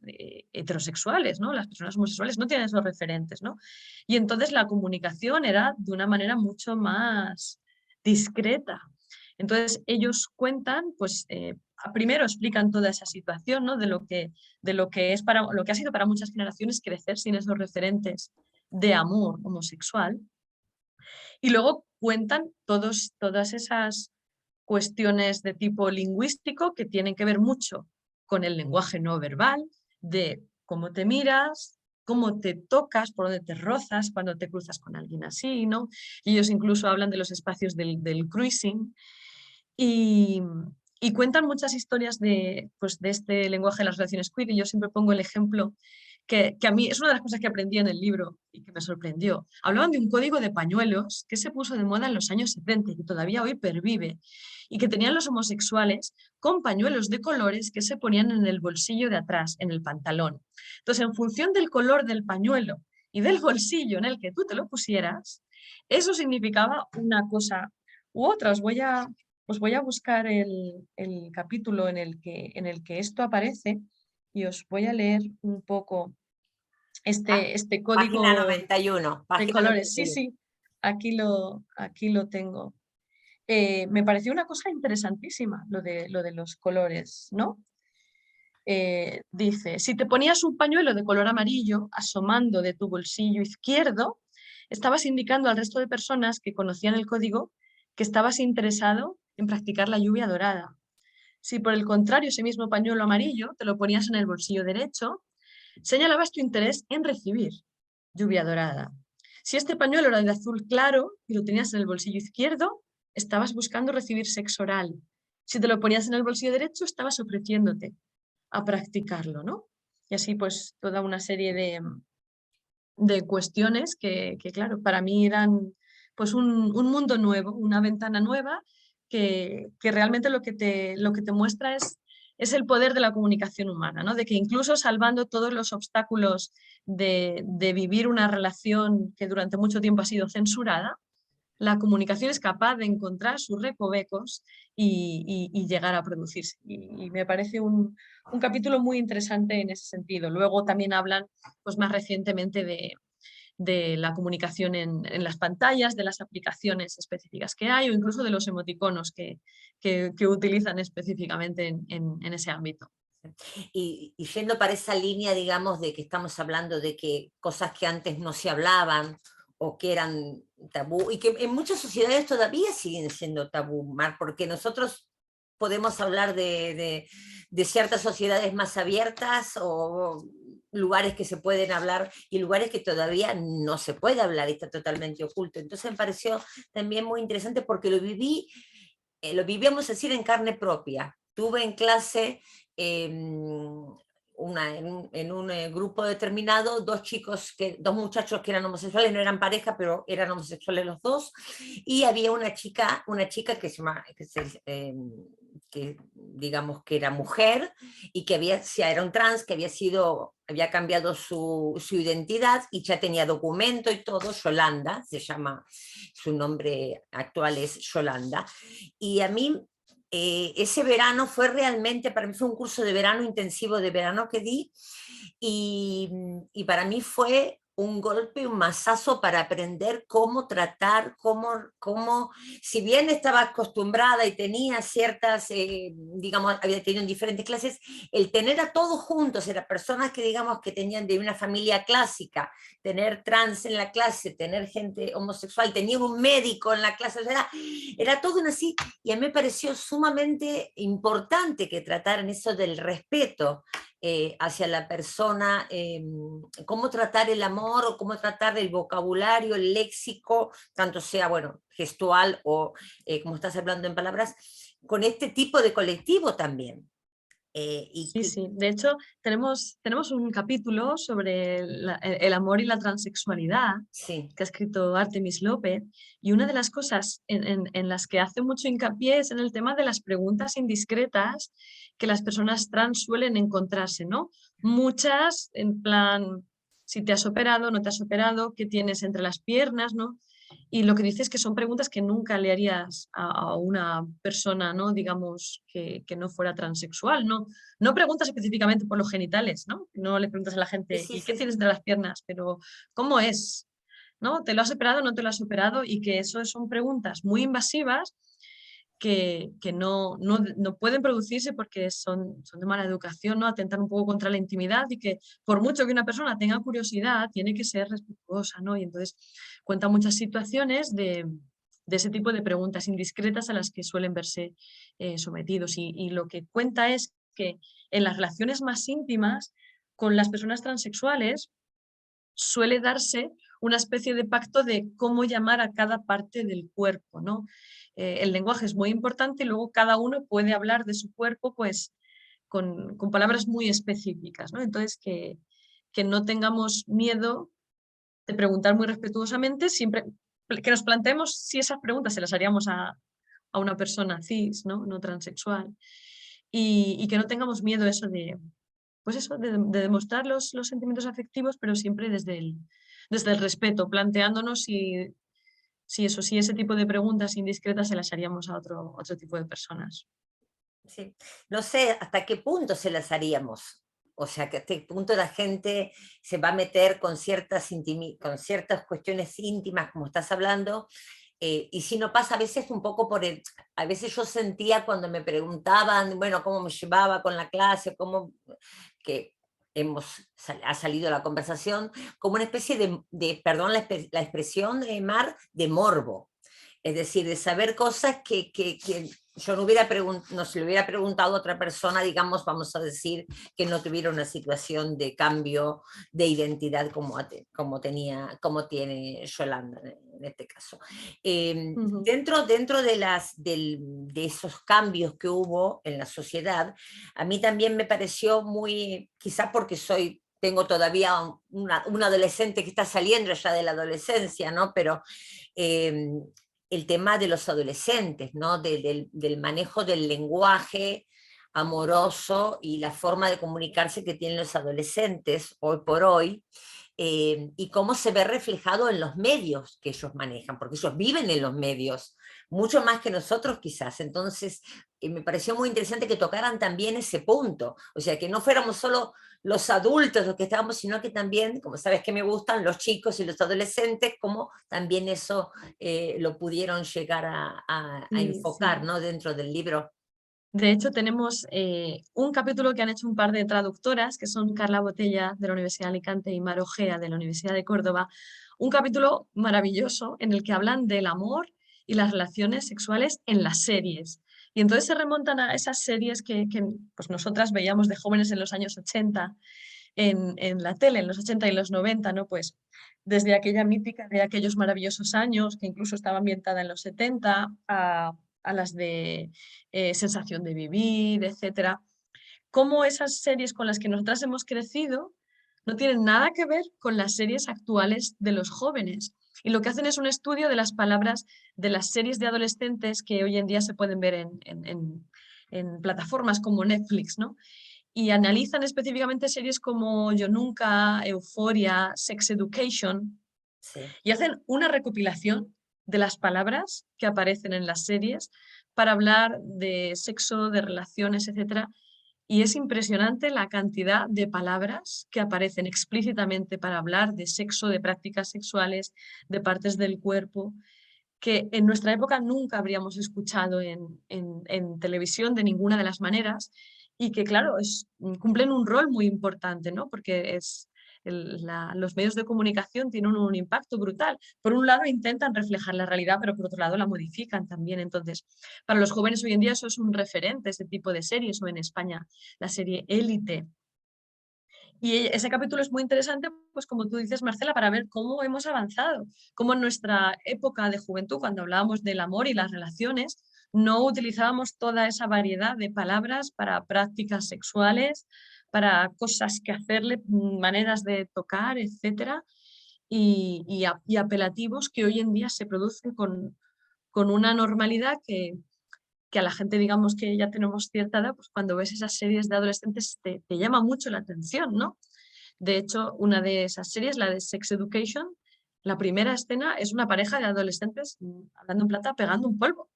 Speaker 2: heterosexuales, ¿no? Las personas homosexuales no tienen esos referentes, ¿no? Y entonces la comunicación era de una manera mucho más discreta. Entonces ellos cuentan, pues primero explican toda esa situación, ¿no? de lo que es lo que ha sido para muchas generaciones crecer sin esos referentes de amor homosexual. Y luego cuentan todas esas cuestiones de tipo lingüístico que tienen que ver mucho con el lenguaje no verbal, de cómo te miras, cómo te tocas, por dónde te rozas cuando te cruzas con alguien así, ¿no? Y ellos incluso hablan de los espacios del cruising y, y cuentan muchas historias pues, de este lenguaje de las relaciones queer, y yo siempre pongo el ejemplo que a mí es una de las cosas que aprendí en el libro y que me sorprendió. Hablaban de un código de pañuelos que se puso de moda en los años 70 y que todavía hoy pervive, y que tenían los homosexuales con pañuelos de colores que se ponían en el bolsillo de atrás, en el pantalón. Entonces, en función del color del pañuelo y del bolsillo en el que tú te lo pusieras, eso significaba una cosa u otra. Os voy a buscar el capítulo en el que esto aparece y os voy a leer un poco
Speaker 1: Ah,
Speaker 2: este
Speaker 1: página
Speaker 2: código
Speaker 1: 91,
Speaker 2: de
Speaker 1: página
Speaker 2: colores. Sí,
Speaker 1: 91.
Speaker 2: sí, aquí lo tengo. Me pareció una cosa interesantísima lo de los colores, ¿no? Dice, si te ponías un pañuelo de color amarillo asomando de tu bolsillo izquierdo, estabas indicando al resto de personas que conocían el código que estabas interesado en practicar la lluvia dorada. Si por el contrario ese mismo pañuelo amarillo te lo ponías en el bolsillo derecho, señalabas tu interés en recibir lluvia dorada. Si este pañuelo era de azul claro y lo tenías en el bolsillo izquierdo, estabas buscando recibir sexo oral. Si te lo ponías en el bolsillo derecho, estabas ofreciéndote a practicarlo, ¿no? Y así pues toda una serie de cuestiones que, claro, para mí eran pues un mundo nuevo, una ventana nueva que realmente lo que te muestra es el poder de la comunicación humana, ¿no? De que incluso salvando todos los obstáculos de vivir una relación que durante mucho tiempo ha sido censurada, la comunicación es capaz de encontrar sus recovecos y llegar a producirse. Y me parece un capítulo muy interesante en ese sentido. Luego también hablan pues, más recientemente de la comunicación en las pantallas, de las aplicaciones específicas que hay o incluso de los emoticonos que utilizan específicamente en ese ámbito.
Speaker 1: Y yendo para esa línea, digamos, de que estamos hablando de que cosas que antes no se hablaban o que eran tabú, y que en muchas sociedades todavía siguen siendo tabú, Mar, porque nosotros podemos hablar de ciertas sociedades más abiertas o lugares que se pueden hablar y lugares que todavía no se puede hablar y está totalmente oculto. Entonces me pareció también muy interesante porque lo vivíamos decir en carne propia. Tuve en clase en un grupo determinado, dos muchachos que eran homosexuales, no eran pareja, pero eran homosexuales los dos, y había una chica que se llama, que digamos que era mujer, y que era un trans, que había cambiado su identidad, y ya tenía documento y todo, Yolanda, se llama, su nombre actual es Yolanda, y a mí ese verano fue realmente, para mí fue un curso de verano intensivo de verano que di, y para mí fue un golpe, un mazazo para aprender cómo tratar, si bien estaba acostumbrada y tenía ciertas, digamos, había tenido en diferentes clases, el tener a todos juntos, eran personas que digamos que tenían de una familia clásica, tener trans en la clase, tener gente homosexual, tenía un médico en la clase, era todo así, y a mí me pareció sumamente importante que trataran eso del respeto hacia la persona, cómo tratar el amor o cómo tratar el vocabulario, el léxico, tanto sea, bueno, gestual o como estás hablando en palabras, con este tipo de colectivo también.
Speaker 2: Sí, sí. De hecho, tenemos un capítulo sobre el amor y la transexualidad
Speaker 1: sí.
Speaker 2: que ha escrito Artemis López, y una de las cosas en las que hace mucho hincapié es en el tema de las preguntas indiscretas que las personas trans suelen encontrarse, ¿no? Muchas, en plan, si te has operado, no te has operado, qué tienes entre las piernas, ¿no? Y lo que dices es que son preguntas que nunca le harías a una persona, ¿no? Digamos, que no fuera transexual, ¿no? No preguntas específicamente por los genitales, ¿no? No le preguntas a la
Speaker 1: Sí,
Speaker 2: gente,
Speaker 1: sí,
Speaker 2: ¿y qué
Speaker 1: sí,
Speaker 2: tienes
Speaker 1: sí.
Speaker 2: entre las piernas? Pero, ¿cómo es? ¿No? ¿Te lo has operado o no te lo has operado? Y que eso son preguntas muy invasivas que no pueden producirse porque son de mala educación, ¿no? Atentan un poco contra la intimidad y que por mucho que una persona tenga curiosidad, tiene que ser respetuosa, ¿no? Y entonces cuenta muchas situaciones de ese tipo de preguntas indiscretas a las que suelen verse sometidos. Y lo que cuenta es que en las relaciones más íntimas con las personas transexuales suele darse una especie de pacto de cómo llamar a cada parte del cuerpo, ¿no? El lenguaje es muy importante y luego cada uno puede hablar de su cuerpo pues con palabras muy específicas, ¿no? Entonces que no tengamos miedo de preguntar muy respetuosamente, siempre que nos planteemos si esas preguntas se las haríamos a una persona cis, ¿no? No transexual, y que no tengamos miedo eso de, pues eso, de demostrar los sentimientos afectivos, pero siempre desde el respeto, planteándonos si ese tipo de preguntas indiscretas se las haríamos a otro tipo de personas.
Speaker 1: Sí. No sé hasta qué punto se las haríamos. O sea, que hasta qué punto la gente se va a meter con con ciertas cuestiones íntimas, como estás hablando, y si no pasa a veces un poco a veces yo sentía cuando me preguntaban, bueno, cómo me llevaba con la clase, que ha salido la conversación, como una especie perdón la expresión, Mar, de morbo. Es decir, de saber cosas yo no se le hubiera preguntado a otra persona, digamos, vamos a decir, que no tuviera una situación de cambio de identidad como tiene Yolanda en este caso. Dentro de esos cambios que hubo en la sociedad, a mí también me pareció muy, quizás porque tengo todavía un adolescente que está saliendo ya de la adolescencia, ¿no? Pero el tema de los adolescentes, ¿no? Del manejo del lenguaje amoroso y la forma de comunicarse que tienen los adolescentes hoy por hoy, y cómo se ve reflejado en los medios que ellos manejan, porque ellos viven en los medios, mucho más que nosotros quizás. Entonces, me pareció muy interesante que tocaran también ese punto, o sea, que no fuéramos solo los adultos los que estábamos, sino que también, como sabes que me gustan, los chicos y los adolescentes, como también eso lo pudieron llegar a
Speaker 2: Sí,
Speaker 1: enfocar,
Speaker 2: sí.
Speaker 1: ¿no? Dentro del libro.
Speaker 2: De hecho, tenemos un capítulo que han hecho un par de traductoras, que son Carla Botella de la Universidad de Alicante y Mar Ojea de la Universidad de Córdoba. Un capítulo maravilloso en el que hablan del amor y las relaciones sexuales en las series. Y entonces se remontan a esas series que pues nosotras veíamos de jóvenes en los años 80 en la tele, en los 80 y los 90, ¿no? Pues desde aquella mítica de aquellos maravillosos años, que incluso estaba ambientada en los 70, a las de Sensación de Vivir, etcétera. Cómo esas series con las que nosotras hemos crecido no tienen nada que ver con las series actuales de los jóvenes. Y lo que hacen es un estudio de las palabras de las series de adolescentes que hoy en día se pueden ver en plataformas como Netflix, ¿no? Y analizan específicamente series como Yo Nunca, Euphoria, Sex Education,
Speaker 1: Sí.
Speaker 2: y hacen una recopilación de las palabras que aparecen en las series para hablar de sexo, de relaciones, etc. Y es impresionante la cantidad de palabras que aparecen explícitamente para hablar de sexo, de prácticas sexuales, de partes del cuerpo, que en nuestra época nunca habríamos escuchado en televisión de ninguna de las maneras y que, claro, cumplen un rol muy importante, ¿no? Porque los medios de comunicación tienen un impacto brutal. Por un lado intentan reflejar la realidad, pero por otro lado la modifican también. Entonces, para los jóvenes hoy en día eso es un referente, este tipo de series, o en España la serie Élite. Y ese capítulo es muy interesante, pues como tú dices, Marcela, para ver cómo hemos avanzado, cómo en nuestra época de juventud, cuando hablábamos del amor y las relaciones, no utilizábamos toda esa variedad de palabras para prácticas sexuales, para cosas que hacerle, maneras de tocar, etcétera, y apelativos que hoy en día se producen con una normalidad que a la gente, digamos que ya tenemos cierta edad, pues cuando ves esas series de adolescentes te llama mucho la atención, ¿no? De hecho, una de esas series, la de Sex Education, la primera escena es una pareja de adolescentes hablando en plata, pegando un polvo.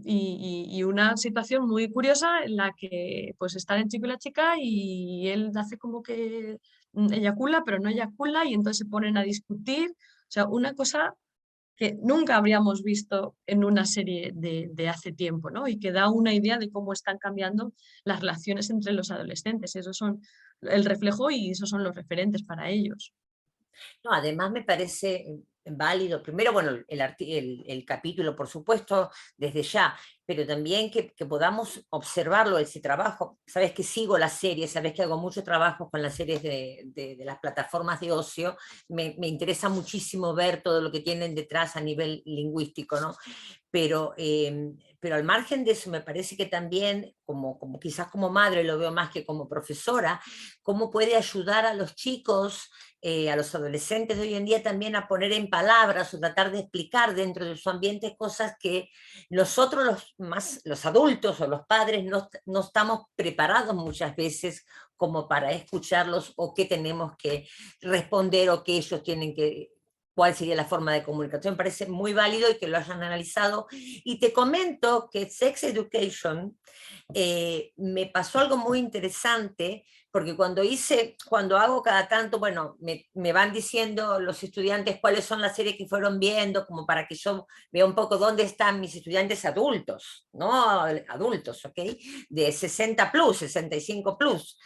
Speaker 2: Y una situación muy curiosa en la que pues están el chico y la chica y él hace como que eyacula, pero no eyacula y entonces se ponen a discutir. O sea, una cosa que nunca habríamos visto en una serie de hace tiempo, ¿no? Y que da una idea de cómo están cambiando las relaciones entre los adolescentes. Esos son el reflejo y esos son los referentes para ellos.
Speaker 1: No, además me parece válido, primero, bueno, el capítulo, por supuesto, desde ya, pero también que podamos observarlo, ese trabajo. Sabes que sigo las series, sabes que hago mucho trabajo con las series de las plataformas de ocio, me interesa muchísimo ver todo lo que tienen detrás a nivel lingüístico, ¿no? Pero al margen de eso, me parece que también, como quizás como madre lo veo más que como profesora, cómo puede ayudar a los chicos, a los adolescentes de hoy en día también a poner en palabras o tratar de explicar dentro de su ambiente cosas que nosotros los adultos o los padres no estamos preparados muchas veces como para escucharlos o qué tenemos que responder o qué ellos tienen que, cuál sería la forma de comunicación. Me parece muy válido y que lo hayan analizado. Y te comento que Sex Education me pasó algo muy interesante, porque cuando hago cada tanto, bueno, me van diciendo los estudiantes cuáles son las series que fueron viendo, como para que yo vea un poco dónde están mis estudiantes adultos, ¿no? Adultos, ¿ok? De 60 plus, 65 plus.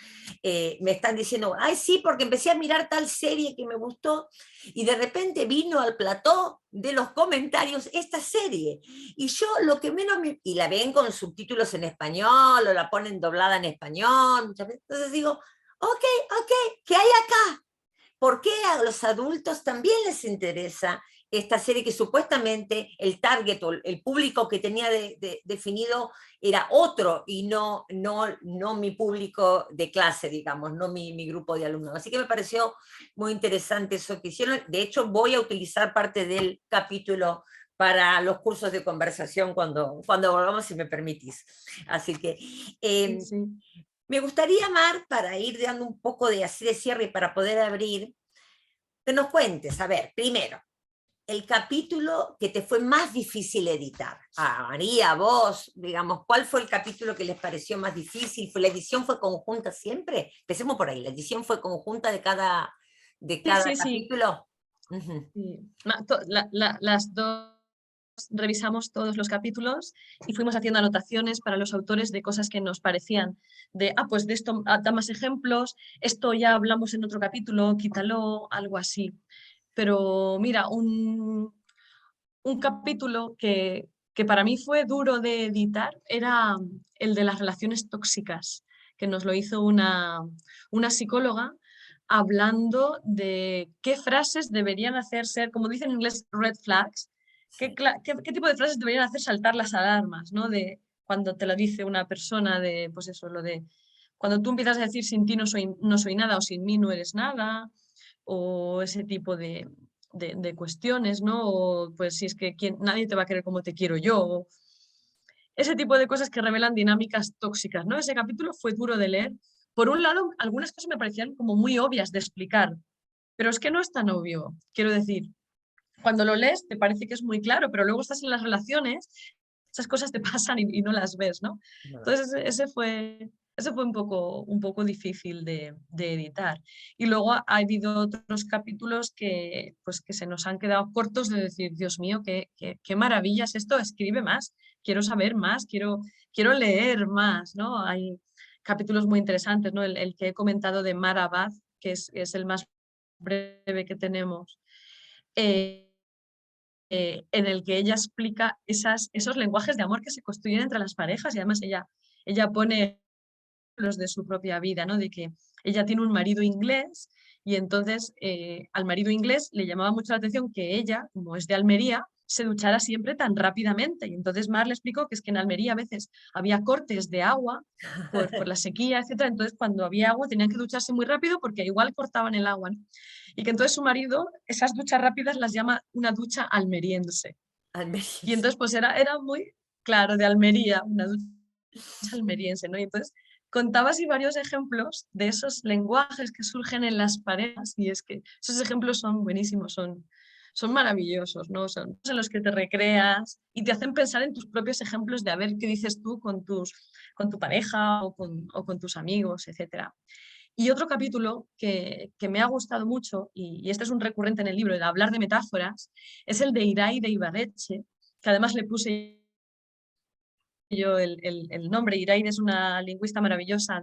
Speaker 1: Me están diciendo, ay, sí, porque empecé a mirar tal serie que me gustó, y de repente vino al plató de los comentarios esta serie. Y yo lo que menos y la ven con subtítulos en español, o la ponen doblada en español, muchas veces. Entonces digo, ok, ¿qué hay acá? ¿Por qué a los adultos también les interesa esta serie que supuestamente el target o el público que tenía definido era otro y no mi público de clase, digamos, no mi grupo de alumnos? Así que me pareció muy interesante eso que hicieron. De hecho, voy a utilizar parte del capítulo para los cursos de conversación cuando volvamos, si me permitís. Así que
Speaker 2: Sí.
Speaker 1: me gustaría, Mar, para ir dando un poco de así de cierre y para poder abrir, que nos cuentes, a ver, primero, el capítulo que te fue más difícil editar. A María, a vos, digamos, ¿cuál fue el capítulo que les pareció más difícil? ¿La edición fue conjunta siempre? Empecemos por ahí, ¿la edición fue conjunta de cada
Speaker 2: Sí.
Speaker 1: capítulo? Uh-huh.
Speaker 2: Sí. Las dos revisamos todos los capítulos y fuimos haciendo anotaciones para los autores de cosas que nos parecían de, pues de esto da más ejemplos, esto ya hablamos en otro capítulo, quítalo, algo así. Pero mira, un capítulo que para mí fue duro de editar era el de las relaciones tóxicas, que nos lo hizo una psicóloga hablando de qué frases deberían hacer ser, como dicen en inglés, red flags,
Speaker 1: Sí.
Speaker 2: qué tipo de frases deberían hacer saltar las alarmas, ¿no? De cuando te lo dice una persona, de, pues eso, lo de cuando tú empiezas a decir sin ti no soy nada o sin mí no eres nada, o ese tipo de cuestiones, ¿no? O pues si es que nadie te va a querer como te quiero yo. Ese tipo de cosas que revelan dinámicas tóxicas, ¿no? Ese capítulo fue duro de leer. Por un lado, algunas cosas me parecían como muy obvias de explicar, pero es que no es tan obvio. Quiero decir, cuando lo lees te parece que es muy claro, pero luego estás en las relaciones, esas cosas te pasan y no las ves, ¿no?
Speaker 1: No.
Speaker 2: Entonces ese fue un poco difícil de editar. Y luego ha habido otros capítulos que, pues, que se nos han quedado cortos de decir, Dios mío, qué maravilla es esto, escribe más, quiero saber más, quiero leer más, ¿no? Hay capítulos muy interesantes, ¿no? El que he comentado de Mar Abad, que es el más breve que tenemos. En el que ella explica esos lenguajes de amor que se construyen entre las parejas y además ella pone los de su propia vida, ¿no? De que ella tiene un marido inglés y entonces al marido inglés le llamaba mucho la atención que ella, como es de Almería, se duchara siempre tan rápidamente. Y entonces Mar le explicó que es que en Almería a veces había cortes de agua por la sequía, etcétera. Entonces cuando había agua tenían que ducharse muy rápido porque igual cortaban el agua, ¿no? Y que entonces su marido esas duchas rápidas las llama una ducha almeriense. Y entonces pues era muy claro de Almería, una ducha almeriense, ¿no? Y entonces contaba así varios ejemplos de esos lenguajes que surgen en las parejas y es que esos ejemplos son buenísimos, son maravillosos, ¿no? Son en los que te recreas y te hacen pensar en tus propios ejemplos de a ver qué dices tú con tu pareja o con tus amigos, etcétera. Y otro capítulo que me ha gustado mucho, y este es un recurrente en el libro, de hablar de metáforas, es el de Irai de Ibarretxe, que además le puse yo el nombre. Iraide es una lingüista maravillosa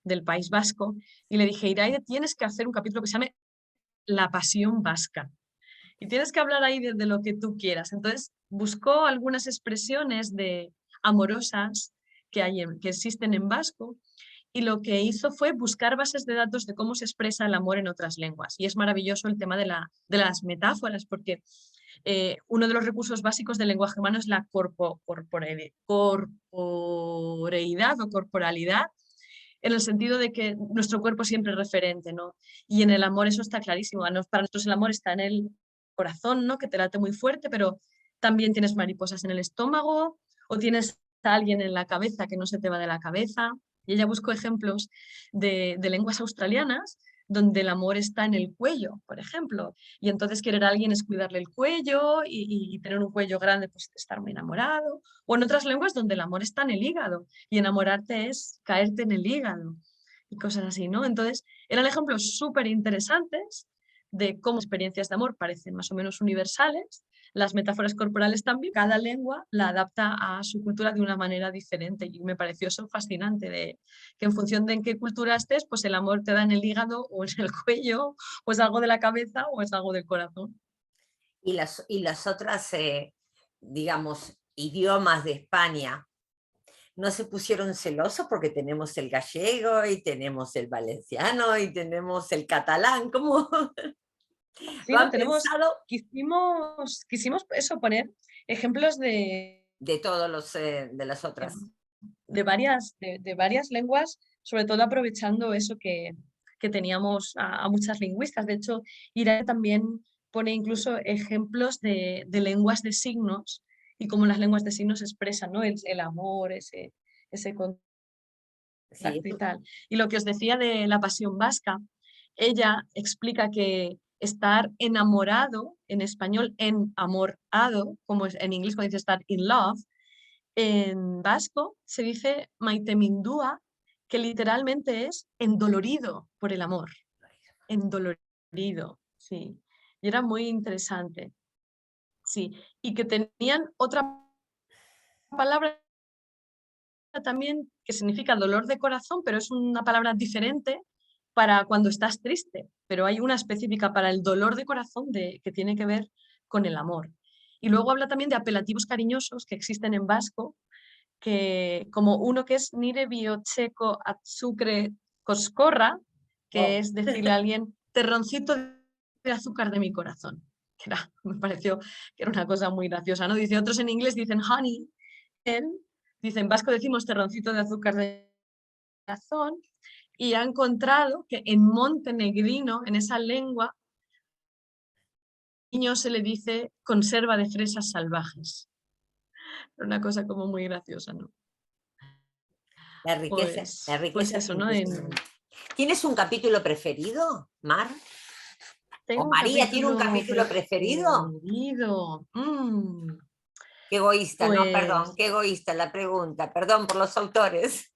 Speaker 2: del País Vasco, y le dije, Iraide, tienes que hacer un capítulo que se llame La pasión vasca. Y tienes que hablar ahí de lo que tú quieras. Entonces buscó algunas expresiones de amorosas que existen en vasco y lo que hizo fue buscar bases de datos de cómo se expresa el amor en otras lenguas. Y es maravilloso el tema de las metáforas, porque uno de los recursos básicos del lenguaje humano es la corporeidad o corporalidad, en el sentido de que nuestro cuerpo siempre es referente, ¿no? Y en el amor eso está clarísimo. Para nosotros el amor está en el corazón, ¿no? Que te late muy fuerte, pero también tienes mariposas en el estómago o tienes a alguien en la cabeza que no se te va de la cabeza. Y ella buscó ejemplos de lenguas australianas donde el amor está en el cuello, por ejemplo. Y entonces querer a alguien es cuidarle el cuello y tener un cuello grande, pues estar muy enamorado. O en otras lenguas donde el amor está en el hígado y enamorarte es caerte en el hígado y cosas así, ¿no? Entonces eran ejemplos súper interesantes de cómo experiencias de amor parecen más o menos universales, las metáforas corporales también, cada lengua la adapta a su cultura de una manera diferente y me pareció eso fascinante, de que en función de en qué cultura estés, pues el amor te da en el hígado o en el cuello, o es algo de la cabeza o es algo del corazón.
Speaker 1: Y las otras, digamos, idiomas de España, ¿no se pusieron celosos porque tenemos el gallego y tenemos el valenciano y tenemos el catalán? ¿Cómo
Speaker 2: Sí,
Speaker 1: lo
Speaker 2: no,
Speaker 1: han pensado?
Speaker 2: quisimos eso, poner ejemplos
Speaker 1: De todos los, de las otras.
Speaker 2: de varias lenguas, sobre todo aprovechando eso que teníamos a muchas lingüistas. De hecho, Ira también pone incluso ejemplos de lenguas de signos y cómo las lenguas de signos expresan, ¿no? El amor, ese contacto
Speaker 1: Sí,
Speaker 2: y tal. Y lo que os decía de la pasión vasca, ella explica que estar enamorado, en español enamorado, como en inglés cuando dice estar in love, en vasco se dice maitemindúa, que literalmente es endolorido por el amor. Endolorido, sí. Y era muy interesante, sí. Y que tenían otra palabra también que significa dolor de corazón, pero es una palabra diferente para cuando estás triste. Pero hay una específica para el dolor de corazón que tiene que ver con el amor. Y luego habla también de apelativos cariñosos que existen en vasco, que como uno que es nire biocheco azúcar coscorra, que
Speaker 1: wow.
Speaker 2: es decirle a alguien terroncito de azúcar de mi corazón. Me pareció que era una cosa muy graciosa, ¿no? Dice, otros en inglés dicen honey, dice en vasco decimos terroncito de azúcar de corazón, y ha encontrado que en montenegrino, en esa lengua, niño se le dice conserva de fresas salvajes. Una cosa como muy graciosa, ¿no?
Speaker 1: La
Speaker 2: Pues
Speaker 1: riqueza es
Speaker 2: eso, ¿no?
Speaker 1: impresionante. ¿Tienes un capítulo preferido, Mar? ¿O
Speaker 2: Tengo un
Speaker 1: María tiene un
Speaker 2: capítulo
Speaker 1: capítulo preferido?
Speaker 2: preferido.
Speaker 1: Qué egoísta, no, perdón,
Speaker 2: Pues
Speaker 1: qué egoísta la pregunta, perdón por los autores.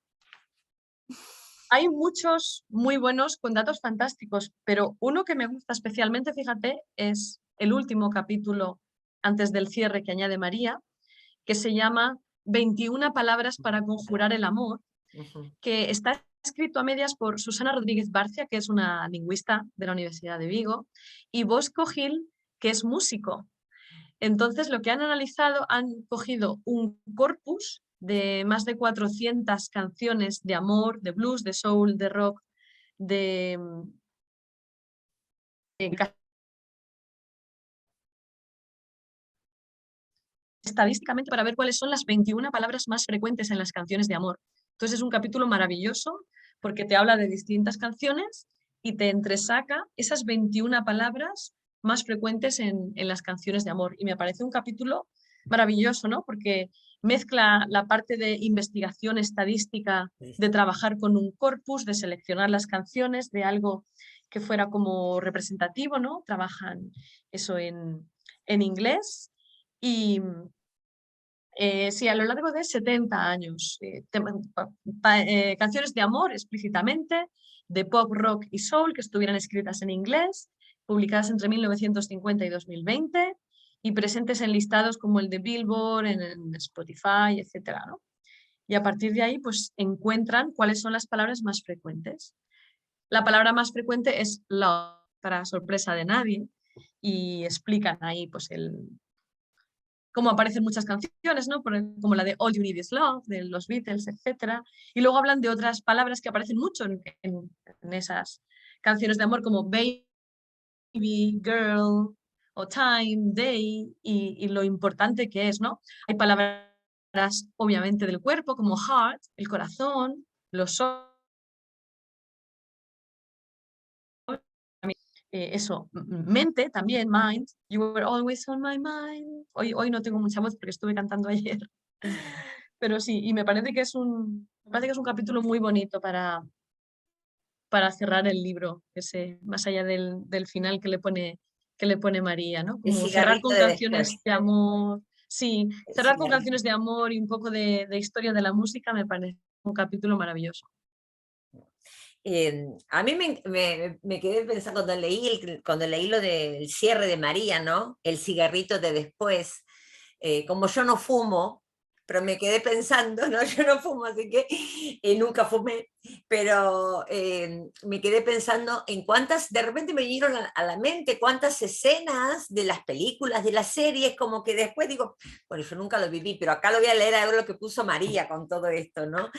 Speaker 2: hay muchos muy buenos con datos fantásticos, pero uno que me gusta especialmente, fíjate, es el último capítulo antes del cierre que añade María, que se llama 21 palabras para conjurar el amor,
Speaker 1: Ujú.
Speaker 2: que está escrito a medias por Susana Rodríguez Barcia, que es una lingüista de la Universidad de Vigo, y Bosco Gil, que es músico. Entonces, lo que han analizado, han cogido un corpus de más de 400 canciones de amor, de blues, de soul, de rock, de estadísticamente para ver cuáles son las 21 palabras más frecuentes en las canciones de amor. Entonces es un capítulo maravilloso porque te habla de distintas canciones y te entresaca esas 21 palabras más frecuentes en las canciones de amor. Y me parece un capítulo maravilloso, ¿no? Porque mezcla la parte de investigación estadística, de trabajar con un corpus, de seleccionar las canciones, de algo que fuera como representativo, ¿no? Trabajan eso en inglés y sí, a lo largo de 70 años, canciones de amor explícitamente, de pop, rock y soul que estuvieran escritas en inglés, publicadas entre 1950 y 2020 y presentes en listados como el de Billboard, en Spotify, etcétera, ¿no? Y a partir de ahí, pues encuentran cuáles son las palabras más frecuentes. La palabra más frecuente es love, para sorpresa de nadie, y explican ahí pues cómo aparecen muchas canciones, ¿no? Como la de All You Need Is Love, de los Beatles, etc. Y luego hablan de otras palabras que aparecen mucho en esas canciones de amor, como baby, girl, o time, day, y lo importante que es, ¿no? Hay palabras, obviamente, del cuerpo, como heart, el corazón, los ojos, eso, mente también, mind, you were always on my mind. Hoy no tengo mucha voz porque estuve cantando ayer, pero sí, y me parece que es un capítulo muy bonito para cerrar el libro, ese, más allá del final que le pone María, ¿no?
Speaker 1: El
Speaker 2: Como cerrar
Speaker 1: cigarrito
Speaker 2: con
Speaker 1: de
Speaker 2: canciones
Speaker 1: después.
Speaker 2: de amor, sí,
Speaker 1: El
Speaker 2: cerrar con
Speaker 1: cigarrito.
Speaker 2: canciones de amor y un poco de historia de la música me parece un capítulo maravilloso.
Speaker 1: A mí me quedé pensando cuando leí lo del cierre de María, ¿no? El cigarrito de después. Como yo no fumo, pero me quedé pensando, ¿no? Yo no fumo, así que nunca fumé, pero me quedé pensando en cuántas, de repente me vinieron a la mente cuántas escenas de las películas, de las series, como que después digo, bueno, yo nunca lo viví, pero acá lo voy a leer a ver lo que puso María con todo esto, ¿no?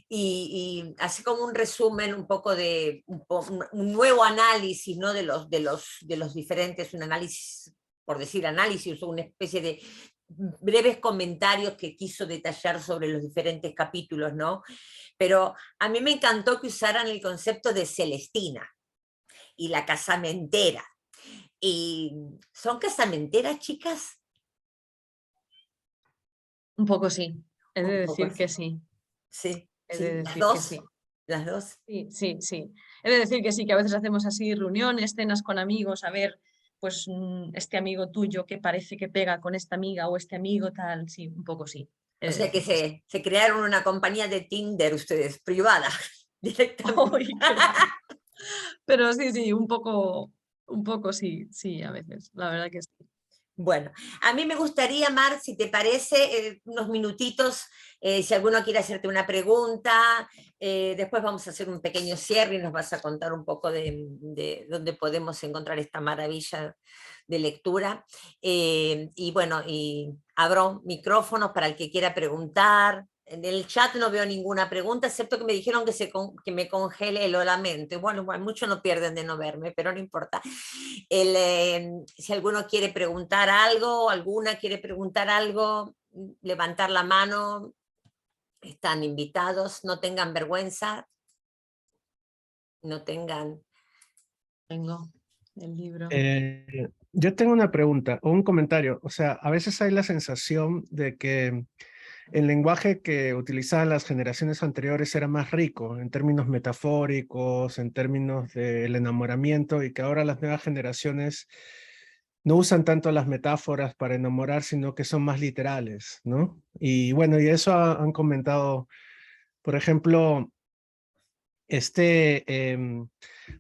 Speaker 1: Y así como un resumen un poco de un nuevo análisis, ¿no? De los diferentes, un análisis, por decir análisis, o una especie de breves comentarios que quiso detallar sobre los diferentes capítulos, ¿no? Pero a mí me encantó que usaran el concepto de Celestina y la casamentera. ¿Y son casamenteras, chicas?
Speaker 2: Un poco sí, he de
Speaker 1: Un poco
Speaker 2: decir que
Speaker 1: así.
Speaker 2: sí,
Speaker 1: Sí,
Speaker 2: he de
Speaker 1: sí, las
Speaker 2: decir que
Speaker 1: dos.
Speaker 2: sí.
Speaker 1: Las dos.
Speaker 2: Sí, sí, sí. He de decir que sí, que a veces hacemos así reuniones, cenas con amigos, a ver, pues este amigo tuyo que parece que pega con esta amiga o este amigo tal, sí, un poco sí. He
Speaker 1: O
Speaker 2: de
Speaker 1: sea que
Speaker 2: decir que sí.
Speaker 1: se crearon una compañía de Tinder ustedes, privada, directamente.
Speaker 2: Uy, qué va. Pero sí, sí, un poco sí, sí, a veces, la verdad que sí.
Speaker 1: Bueno, a mí me gustaría, Mar, si te parece, unos minutitos, si alguno quiere hacerte una pregunta, después vamos a hacer un pequeño cierre y nos vas a contar un poco de dónde podemos encontrar esta maravilla de lectura. Y bueno, y abro micrófonos para el que quiera preguntar. En el chat no veo ninguna pregunta, excepto que me dijeron que me congele lo lamento. Bueno, muchos no pierden de no verme, pero no importa. Si alguno quiere preguntar algo, alguna quiere preguntar algo, levantar la mano, están invitados, no tengan vergüenza, no tengan...
Speaker 2: Tengo el libro.
Speaker 3: Yo tengo una pregunta o un comentario. O sea, a veces hay la sensación de que el lenguaje que utilizaban las generaciones anteriores era más rico en términos metafóricos, en términos del enamoramiento, y que ahora las nuevas generaciones no usan tanto las metáforas para enamorar, sino que son más literales, ¿no? Y bueno, y eso han comentado, por ejemplo,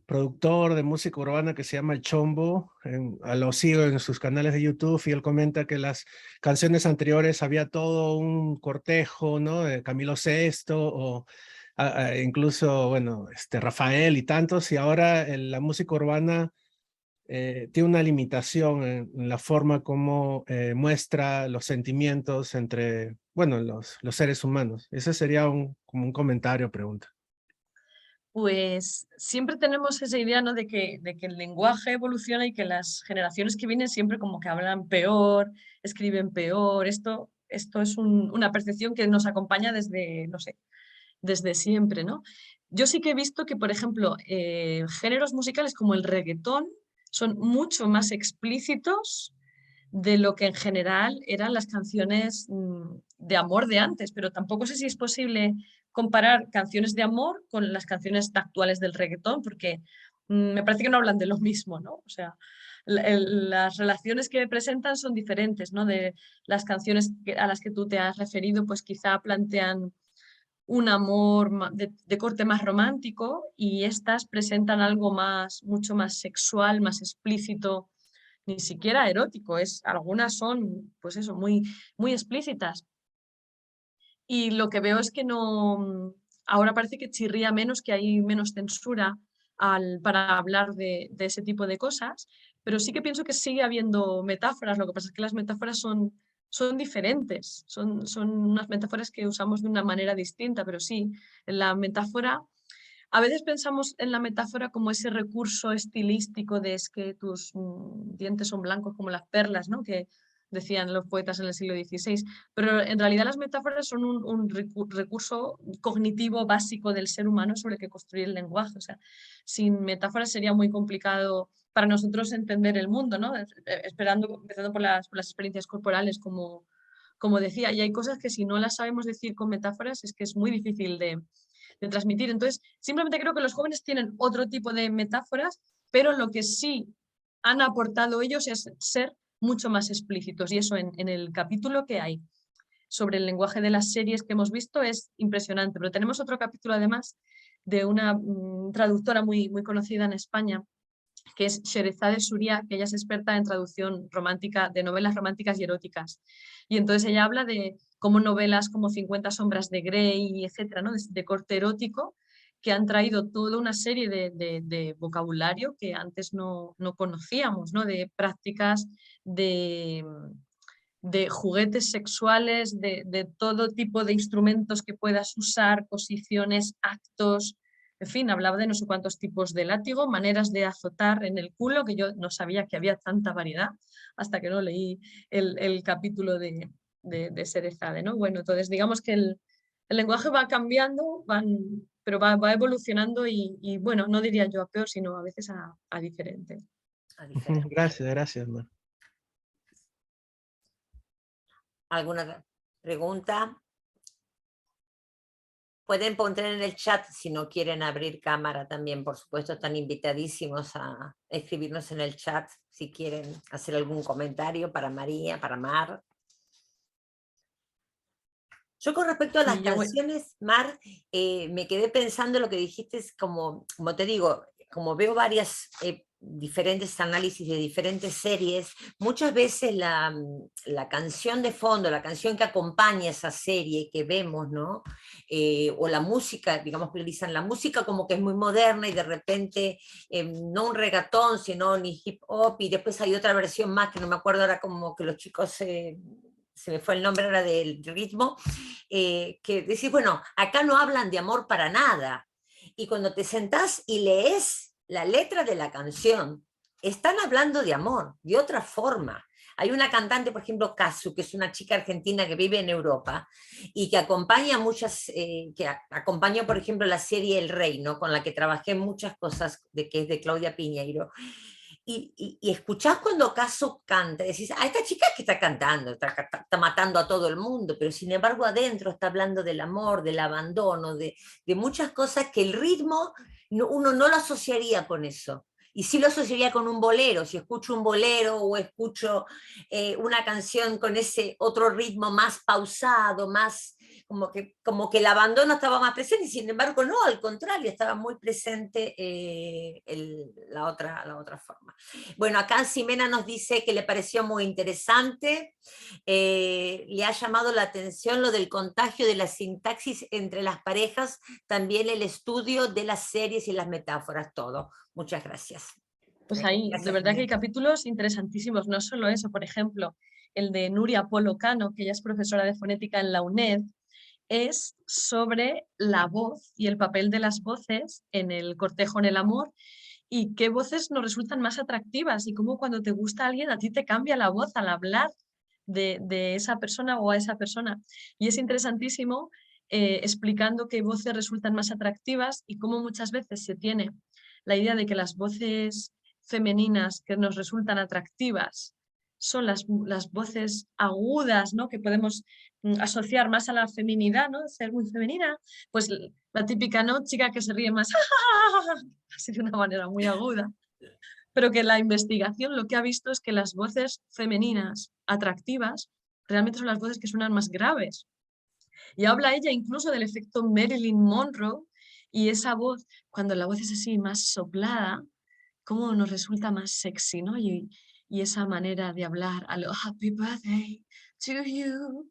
Speaker 3: productor de música urbana que se llama El Chombo, lo sigo en sus canales de YouTube, y él comenta que las canciones anteriores había todo un cortejo, ¿no? De Camilo Sesto o incluso, bueno, Rafael y tantos, y ahora la música urbana tiene una limitación en la forma como muestra los sentimientos entre, bueno, los seres humanos. Ese sería como un comentario, pregunta.
Speaker 2: Pues siempre tenemos esa idea, ¿no? De que el lenguaje evoluciona y que las generaciones que vienen siempre como que hablan peor, escriben peor. Esto es una percepción que nos acompaña desde, no sé, desde siempre, ¿no? Yo sí que he visto que, por ejemplo, géneros musicales como el reggaetón son mucho más explícitos de lo que en general eran las canciones de amor de antes, pero tampoco sé si es posible comparar canciones de amor con las canciones actuales del reggaetón, porque me parece que no hablan de lo mismo, ¿no? O sea, las relaciones que presentan son diferentes, ¿no? De las canciones a las que tú te has referido, pues quizá plantean un amor de corte más romántico, y estas presentan algo más, mucho más sexual, más explícito, ni siquiera erótico, algunas son, pues eso, muy, muy explícitas. Y lo que veo es que no, ahora parece que chirría menos, que hay menos censura para hablar de ese tipo de cosas, pero sí que pienso que sigue habiendo metáforas. Lo que pasa es que las metáforas son diferentes, son unas metáforas que usamos de una manera distinta, pero sí, la metáfora, a veces pensamos en la metáfora como ese recurso estilístico de es que tus dientes son blancos como las perlas, ¿no? Que decían los poetas en el siglo XVI, pero en realidad las metáforas son un recurso cognitivo básico del ser humano sobre el que construir el lenguaje. O sea, sin metáforas sería muy complicado para nosotros entender el mundo, ¿no? Empezando por las experiencias corporales, como decía, y hay cosas que si no las sabemos decir con metáforas es que es muy difícil de transmitir. Entonces, simplemente creo que los jóvenes tienen otro tipo de metáforas, pero lo que sí han aportado ellos es ser mucho más explícitos. Y eso en el capítulo que hay sobre el lenguaje de las series que hemos visto es impresionante. Pero tenemos otro capítulo además de una traductora muy, muy conocida en España, que es Sherazade Surya, que ella es experta en traducción romántica de novelas románticas y eróticas. Y entonces ella habla de cómo novelas como 50 sombras de Grey, etcétera, ¿no? de corte erótico, que han traído toda una serie de vocabulario que antes no conocíamos, ¿no? De prácticas, de juguetes sexuales, de todo tipo de instrumentos que puedas usar, posiciones, actos, en fin, hablaba de no sé cuántos tipos de látigo, maneras de azotar en el culo, que yo no sabía que había tanta variedad hasta que no leí el capítulo de Sherazade, ¿no? Bueno, entonces digamos que el lenguaje va cambiando, pero va evolucionando y, bueno, no diría yo a peor, sino a veces a diferente.
Speaker 3: Gracias, gracias, Mar.
Speaker 1: ¿Alguna pregunta? Pueden poner en el chat si no quieren abrir cámara también, por supuesto, están invitadísimos a escribirnos en el chat si quieren hacer algún comentario para María, para Mar. Yo con respecto a las canciones, Mar, me quedé pensando en lo que dijiste, es como te digo, como veo varias diferentes análisis de diferentes series, muchas veces la canción de fondo, la canción que acompaña esa serie que vemos, ¿no? O la música, digamos, priorizan la música como que es muy moderna y de repente no un reggaetón, sino ni hip hop, y después hay otra versión más que no me acuerdo ahora, como que los chicos... se me fue el nombre ahora del ritmo, que decís, bueno, acá no hablan de amor para nada. Y cuando te sentás y lees la letra de la canción, están hablando de amor, de otra forma. Hay una cantante, por ejemplo, Kazu, que es una chica argentina que vive en Europa y que acompaña acompañó, por ejemplo, la serie El Reino, con la que trabajé muchas cosas, que es de Claudia Piñeiro. Y escuchás cuando Caso canta, decís, esta chica que está cantando, está matando a todo el mundo, pero sin embargo adentro está hablando del amor, del abandono, de muchas cosas que el ritmo uno no lo asociaría con eso. Y sí lo asociaría con un bolero, si escucho un bolero o escucho una canción con ese otro ritmo más pausado, más como que el abandono estaba más presente, y sin embargo no, al contrario, estaba muy presente la otra forma. Bueno, acá Ximena nos dice que le pareció muy interesante, le ha llamado la atención lo del contagio de la sintaxis entre las parejas, también el estudio de las series y las metáforas, todo. Muchas gracias.
Speaker 2: Pues ahí,
Speaker 1: Gracias,
Speaker 2: de verdad que hay
Speaker 1: Ximena.
Speaker 2: capítulos interesantísimos, no solo eso, por ejemplo, el de Nuria Polo Cano, que ella es profesora de fonética en la UNED, es sobre la voz y el papel de las voces en el cortejo, en el amor, y qué voces nos resultan más atractivas y cómo cuando te gusta alguien a ti te cambia la voz al hablar de esa persona o a esa persona. Y es interesantísimo explicando qué voces resultan más atractivas y cómo muchas veces se tiene la idea de que las voces femeninas que nos resultan atractivas son las voces agudas, ¿no? Que podemos asociar más a la feminidad, ¿no? Ser muy femenina, pues la típica, ¿no? Chica que se ríe más, así de una manera muy aguda. Pero que la investigación lo que ha visto es que las voces femeninas atractivas realmente son las voces que suenan más graves. Y habla ella incluso del efecto Marilyn Monroe y esa voz, cuando la voz es así más soplada, cómo nos resulta más sexy, ¿no? Y esa manera de hablar a lo Happy Birthday to you,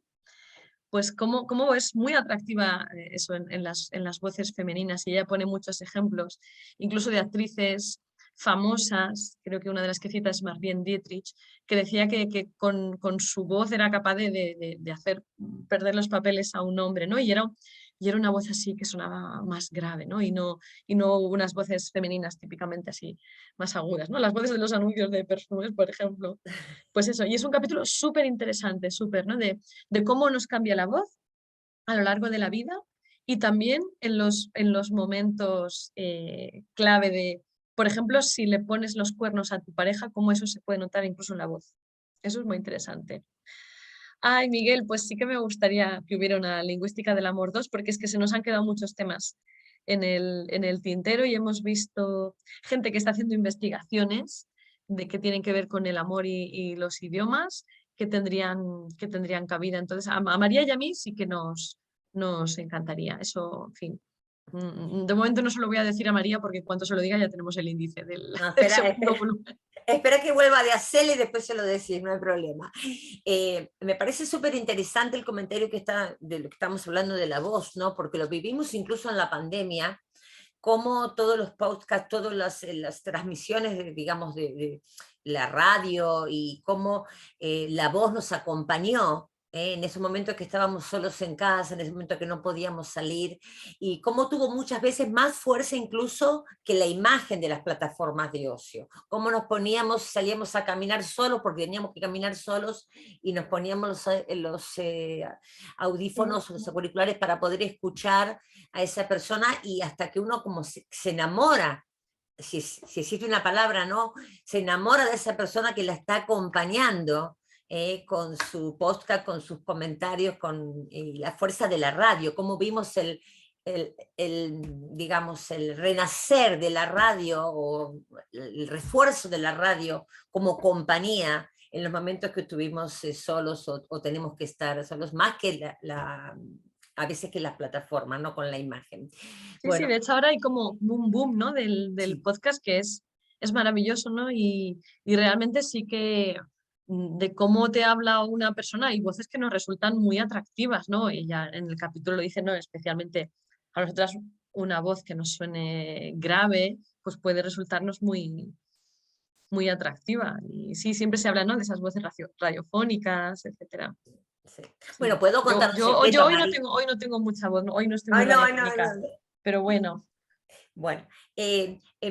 Speaker 2: pues cómo es muy atractiva eso en las voces femeninas, y ella pone muchos ejemplos, incluso de actrices famosas, creo que una de las que cita es Marlene Dietrich, que decía que con su voz era capaz de hacer perder los papeles a un hombre, ¿no? Y era una voz así que sonaba más grave, ¿no? Y no unas voces femeninas típicamente así más agudas, ¿no? Las voces de los anuncios de perfumes, por ejemplo. Pues eso, y es un capítulo súper interesante, súper, ¿no? De cómo nos cambia la voz a lo largo de la vida y también en los momentos clave de, por ejemplo, si le pones los cuernos a tu pareja, cómo eso se puede notar incluso en la voz. Eso es muy interesante. Ay, Miguel, pues sí que me gustaría que hubiera una lingüística del amor 2, porque es que se nos han quedado muchos temas en el tintero y hemos visto gente que está haciendo investigaciones de que tienen que ver con el amor y los idiomas que tendrían cabida. Entonces, a María y a mí sí que nos encantaría. Eso, en fin, De momento no se lo voy a decir a María porque en cuanto se lo diga ya tenemos el índice del,
Speaker 1: No,
Speaker 2: del
Speaker 1: espera,
Speaker 2: segundo volumen.
Speaker 1: espera que vuelva de hacerle y después se lo decís, no hay problema. Me parece súper interesante el comentario de lo que estamos hablando de la voz, ¿no? Porque lo vivimos incluso en la pandemia, como todos los podcasts, todas las transmisiones, digamos, de la radio y cómo la voz nos acompañó. En ese momento que estábamos solos en casa, en ese momento que no podíamos salir, y cómo tuvo muchas veces más fuerza incluso que la imagen de las plataformas de ocio. Cómo nos poníamos, salíamos a caminar solos porque teníamos que caminar solos y nos poníamos los audífonos o los auriculares para poder escuchar a esa persona, y hasta que uno como se enamora, si existe una palabra, ¿no? Se enamora de esa persona que la está acompañando con su podcast, con sus comentarios, con la fuerza de la radio, cómo vimos digamos, el renacer de la radio o el refuerzo de la radio como compañía en los momentos que estuvimos solos o tenemos que estar solos, más que a veces que las plataformas, ¿no? Con la imagen.
Speaker 2: Sí,
Speaker 1: Bueno,
Speaker 2: sí, de hecho ahora hay como un boom, ¿no? del
Speaker 1: sí.
Speaker 2: podcast que es maravilloso, ¿no? Y realmente sí que de cómo te habla una persona hay voces que nos resultan muy atractivas, ¿no? Y ya en el capítulo lo dice, ¿no? Especialmente a nosotras una voz que nos suene grave, pues puede resultarnos muy, muy atractiva. Y sí, siempre se habla, ¿no? De esas voces radiofónicas, etcétera.
Speaker 1: Sí.
Speaker 2: Sí.
Speaker 1: Bueno, puedo contar un secreto,
Speaker 2: Yo
Speaker 1: Mari.
Speaker 2: hoy no tengo mucha voz, ¿no? Hoy no estoy muy
Speaker 1: Ay, no, ay, no,
Speaker 2: radiofónica,
Speaker 1: no.
Speaker 2: pero bueno.
Speaker 1: Bueno,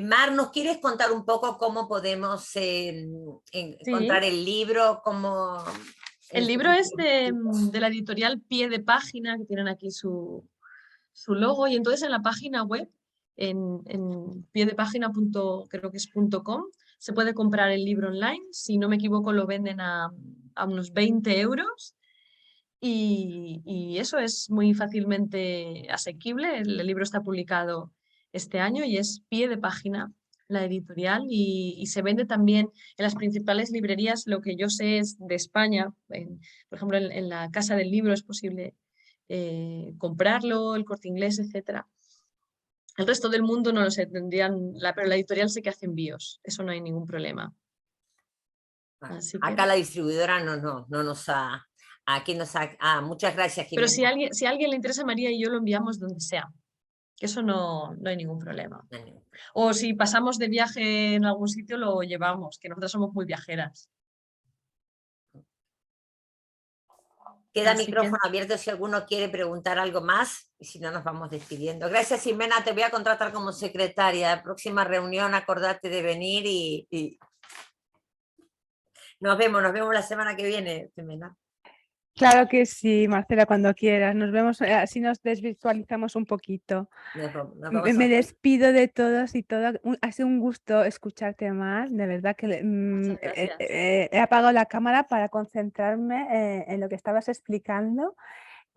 Speaker 1: Mar, ¿nos quieres contar un poco cómo podemos
Speaker 2: Sí,
Speaker 1: encontrar el libro? Cómo,
Speaker 2: el libro es de la editorial Pie de Página, que tienen aquí su logo, y entonces en la página web, en piedepagina. Creo que es .com, se puede comprar el libro online. Si no me equivoco, lo venden a unos 20 euros. Y eso es muy fácilmente asequible. El libro está publicado este año y es Pie de Página, la editorial, y se vende también en las principales librerías. Lo que yo sé es de España, por ejemplo, en la Casa del Libro es posible comprarlo, el Corte Inglés, etcétera. El resto del mundo no lo sé, pero la editorial sí que hace envíos, eso no hay ningún problema. Así que...
Speaker 1: Acá la distribuidora no nos ha... Aquí muchas gracias,
Speaker 2: Pero
Speaker 1: Jimena.
Speaker 2: si a alguien le interesa, María y yo lo enviamos donde sea, que eso no hay ningún problema. O si pasamos de viaje en algún sitio, lo llevamos, que nosotras somos muy viajeras.
Speaker 1: Queda
Speaker 2: Así que
Speaker 1: micrófono abierto si alguno quiere preguntar algo más, y si no nos vamos despidiendo. Gracias, Jimena, te voy a contratar como secretaria. Próxima reunión, acordate de venir y nos vemos la semana que viene, Jimena.
Speaker 4: Claro que sí, Marcela, cuando quieras. Nos vemos, así nos desvirtualizamos un poquito.
Speaker 1: Nos vamos
Speaker 4: Me
Speaker 1: a ver.
Speaker 4: despido de todos y todas. Ha sido un gusto escucharte más. De verdad que
Speaker 2: muchas gracias.
Speaker 4: he apagado la cámara para concentrarme en lo que estabas explicando.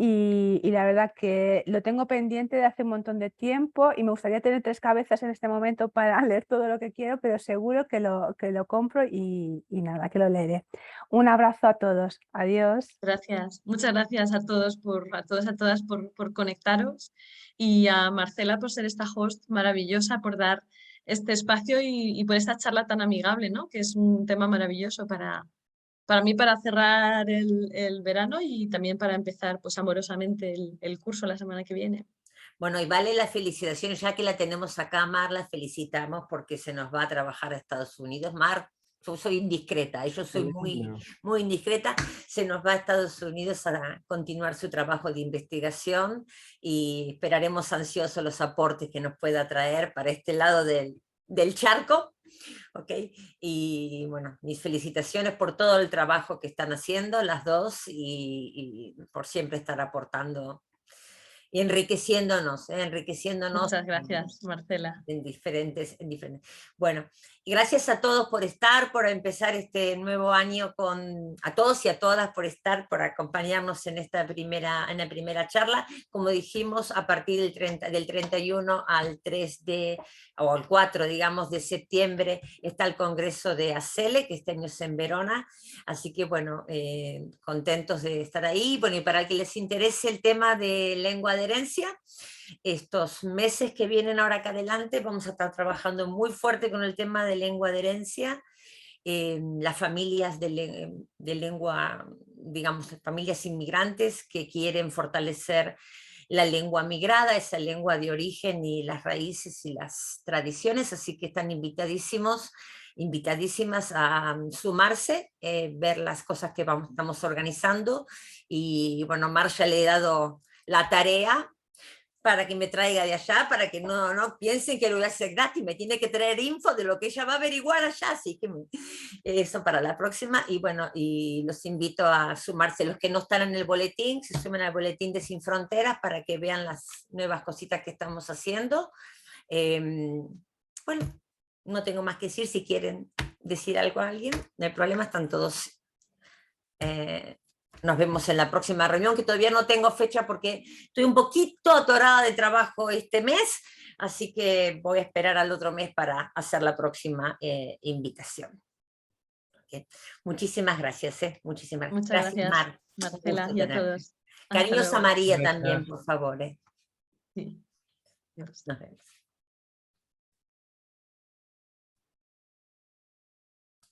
Speaker 4: Y la verdad que lo tengo pendiente de hace un montón de tiempo y me gustaría tener 3 cabezas en este momento para leer todo lo que quiero, pero seguro que lo compro y nada, que lo leeré. Un abrazo a todos. Adiós.
Speaker 2: Gracias. Muchas gracias a todos, a todas por conectaros, y a Marcela por ser esta host maravillosa, por dar este espacio y por esta charla tan amigable, ¿no? Que es un tema maravilloso para mí, para cerrar el verano y también para empezar pues amorosamente el curso la semana que viene.
Speaker 1: Bueno, y vale las felicitaciones, ya que la tenemos acá, Mar, la felicitamos porque se nos va a trabajar a Estados Unidos. Mar, yo soy indiscreta, yo soy muy indiscreta, se nos va a Estados Unidos a continuar su trabajo de investigación y esperaremos ansiosos los aportes que nos pueda traer para este lado del charco. Okay. Y bueno, mis felicitaciones por todo el trabajo que están haciendo las dos y por siempre estar aportando y enriqueciéndonos.
Speaker 2: Muchas gracias, Marcela.
Speaker 1: En diferentes. Bueno, y gracias a todos por estar, por empezar este nuevo año a todos y a todas por estar, por acompañarnos en la primera charla. Como dijimos, a partir del 31 al 3 o al 4, digamos, de septiembre, está el Congreso de ACELE, que este año es en Verona, así que bueno, contentos de estar ahí. Bueno, y para que les interese el tema de lengua de herencia. Estos meses que vienen ahora acá adelante vamos a estar trabajando muy fuerte con el tema de lengua de herencia. Las familias de lengua, digamos, familias inmigrantes que quieren fortalecer la lengua migrada, esa lengua de origen y las raíces y las tradiciones, así que están invitadísimas a sumarse, ver las cosas que estamos organizando, y bueno, Marcia le he dado la tarea para que me traiga de allá, para que no piensen que lo voy a hacer gratis, me tiene que traer info de lo que ella va a averiguar allá, así que eso para la próxima. Y bueno, y los invito a sumarse, los que no están en el boletín, se sumen al boletín de Sin Fronteras para que vean las nuevas cositas que estamos haciendo. Bueno, no tengo más que decir. Si quieren decir algo a alguien, no hay problema, están todos... nos vemos en la próxima reunión, que todavía no tengo fecha porque estoy un poquito atorada de trabajo este mes, así que voy a esperar al otro mes para hacer la próxima invitación. Okay. Muchísimas gracias. Muchísimas
Speaker 2: Muchas
Speaker 1: gracias, Mar.
Speaker 2: Marcela, y a todos. Hasta
Speaker 1: Cariños a
Speaker 2: luego.
Speaker 1: María
Speaker 3: Gracias.
Speaker 1: también, por favor.
Speaker 2: Sí. Adiós.
Speaker 1: Nos vemos.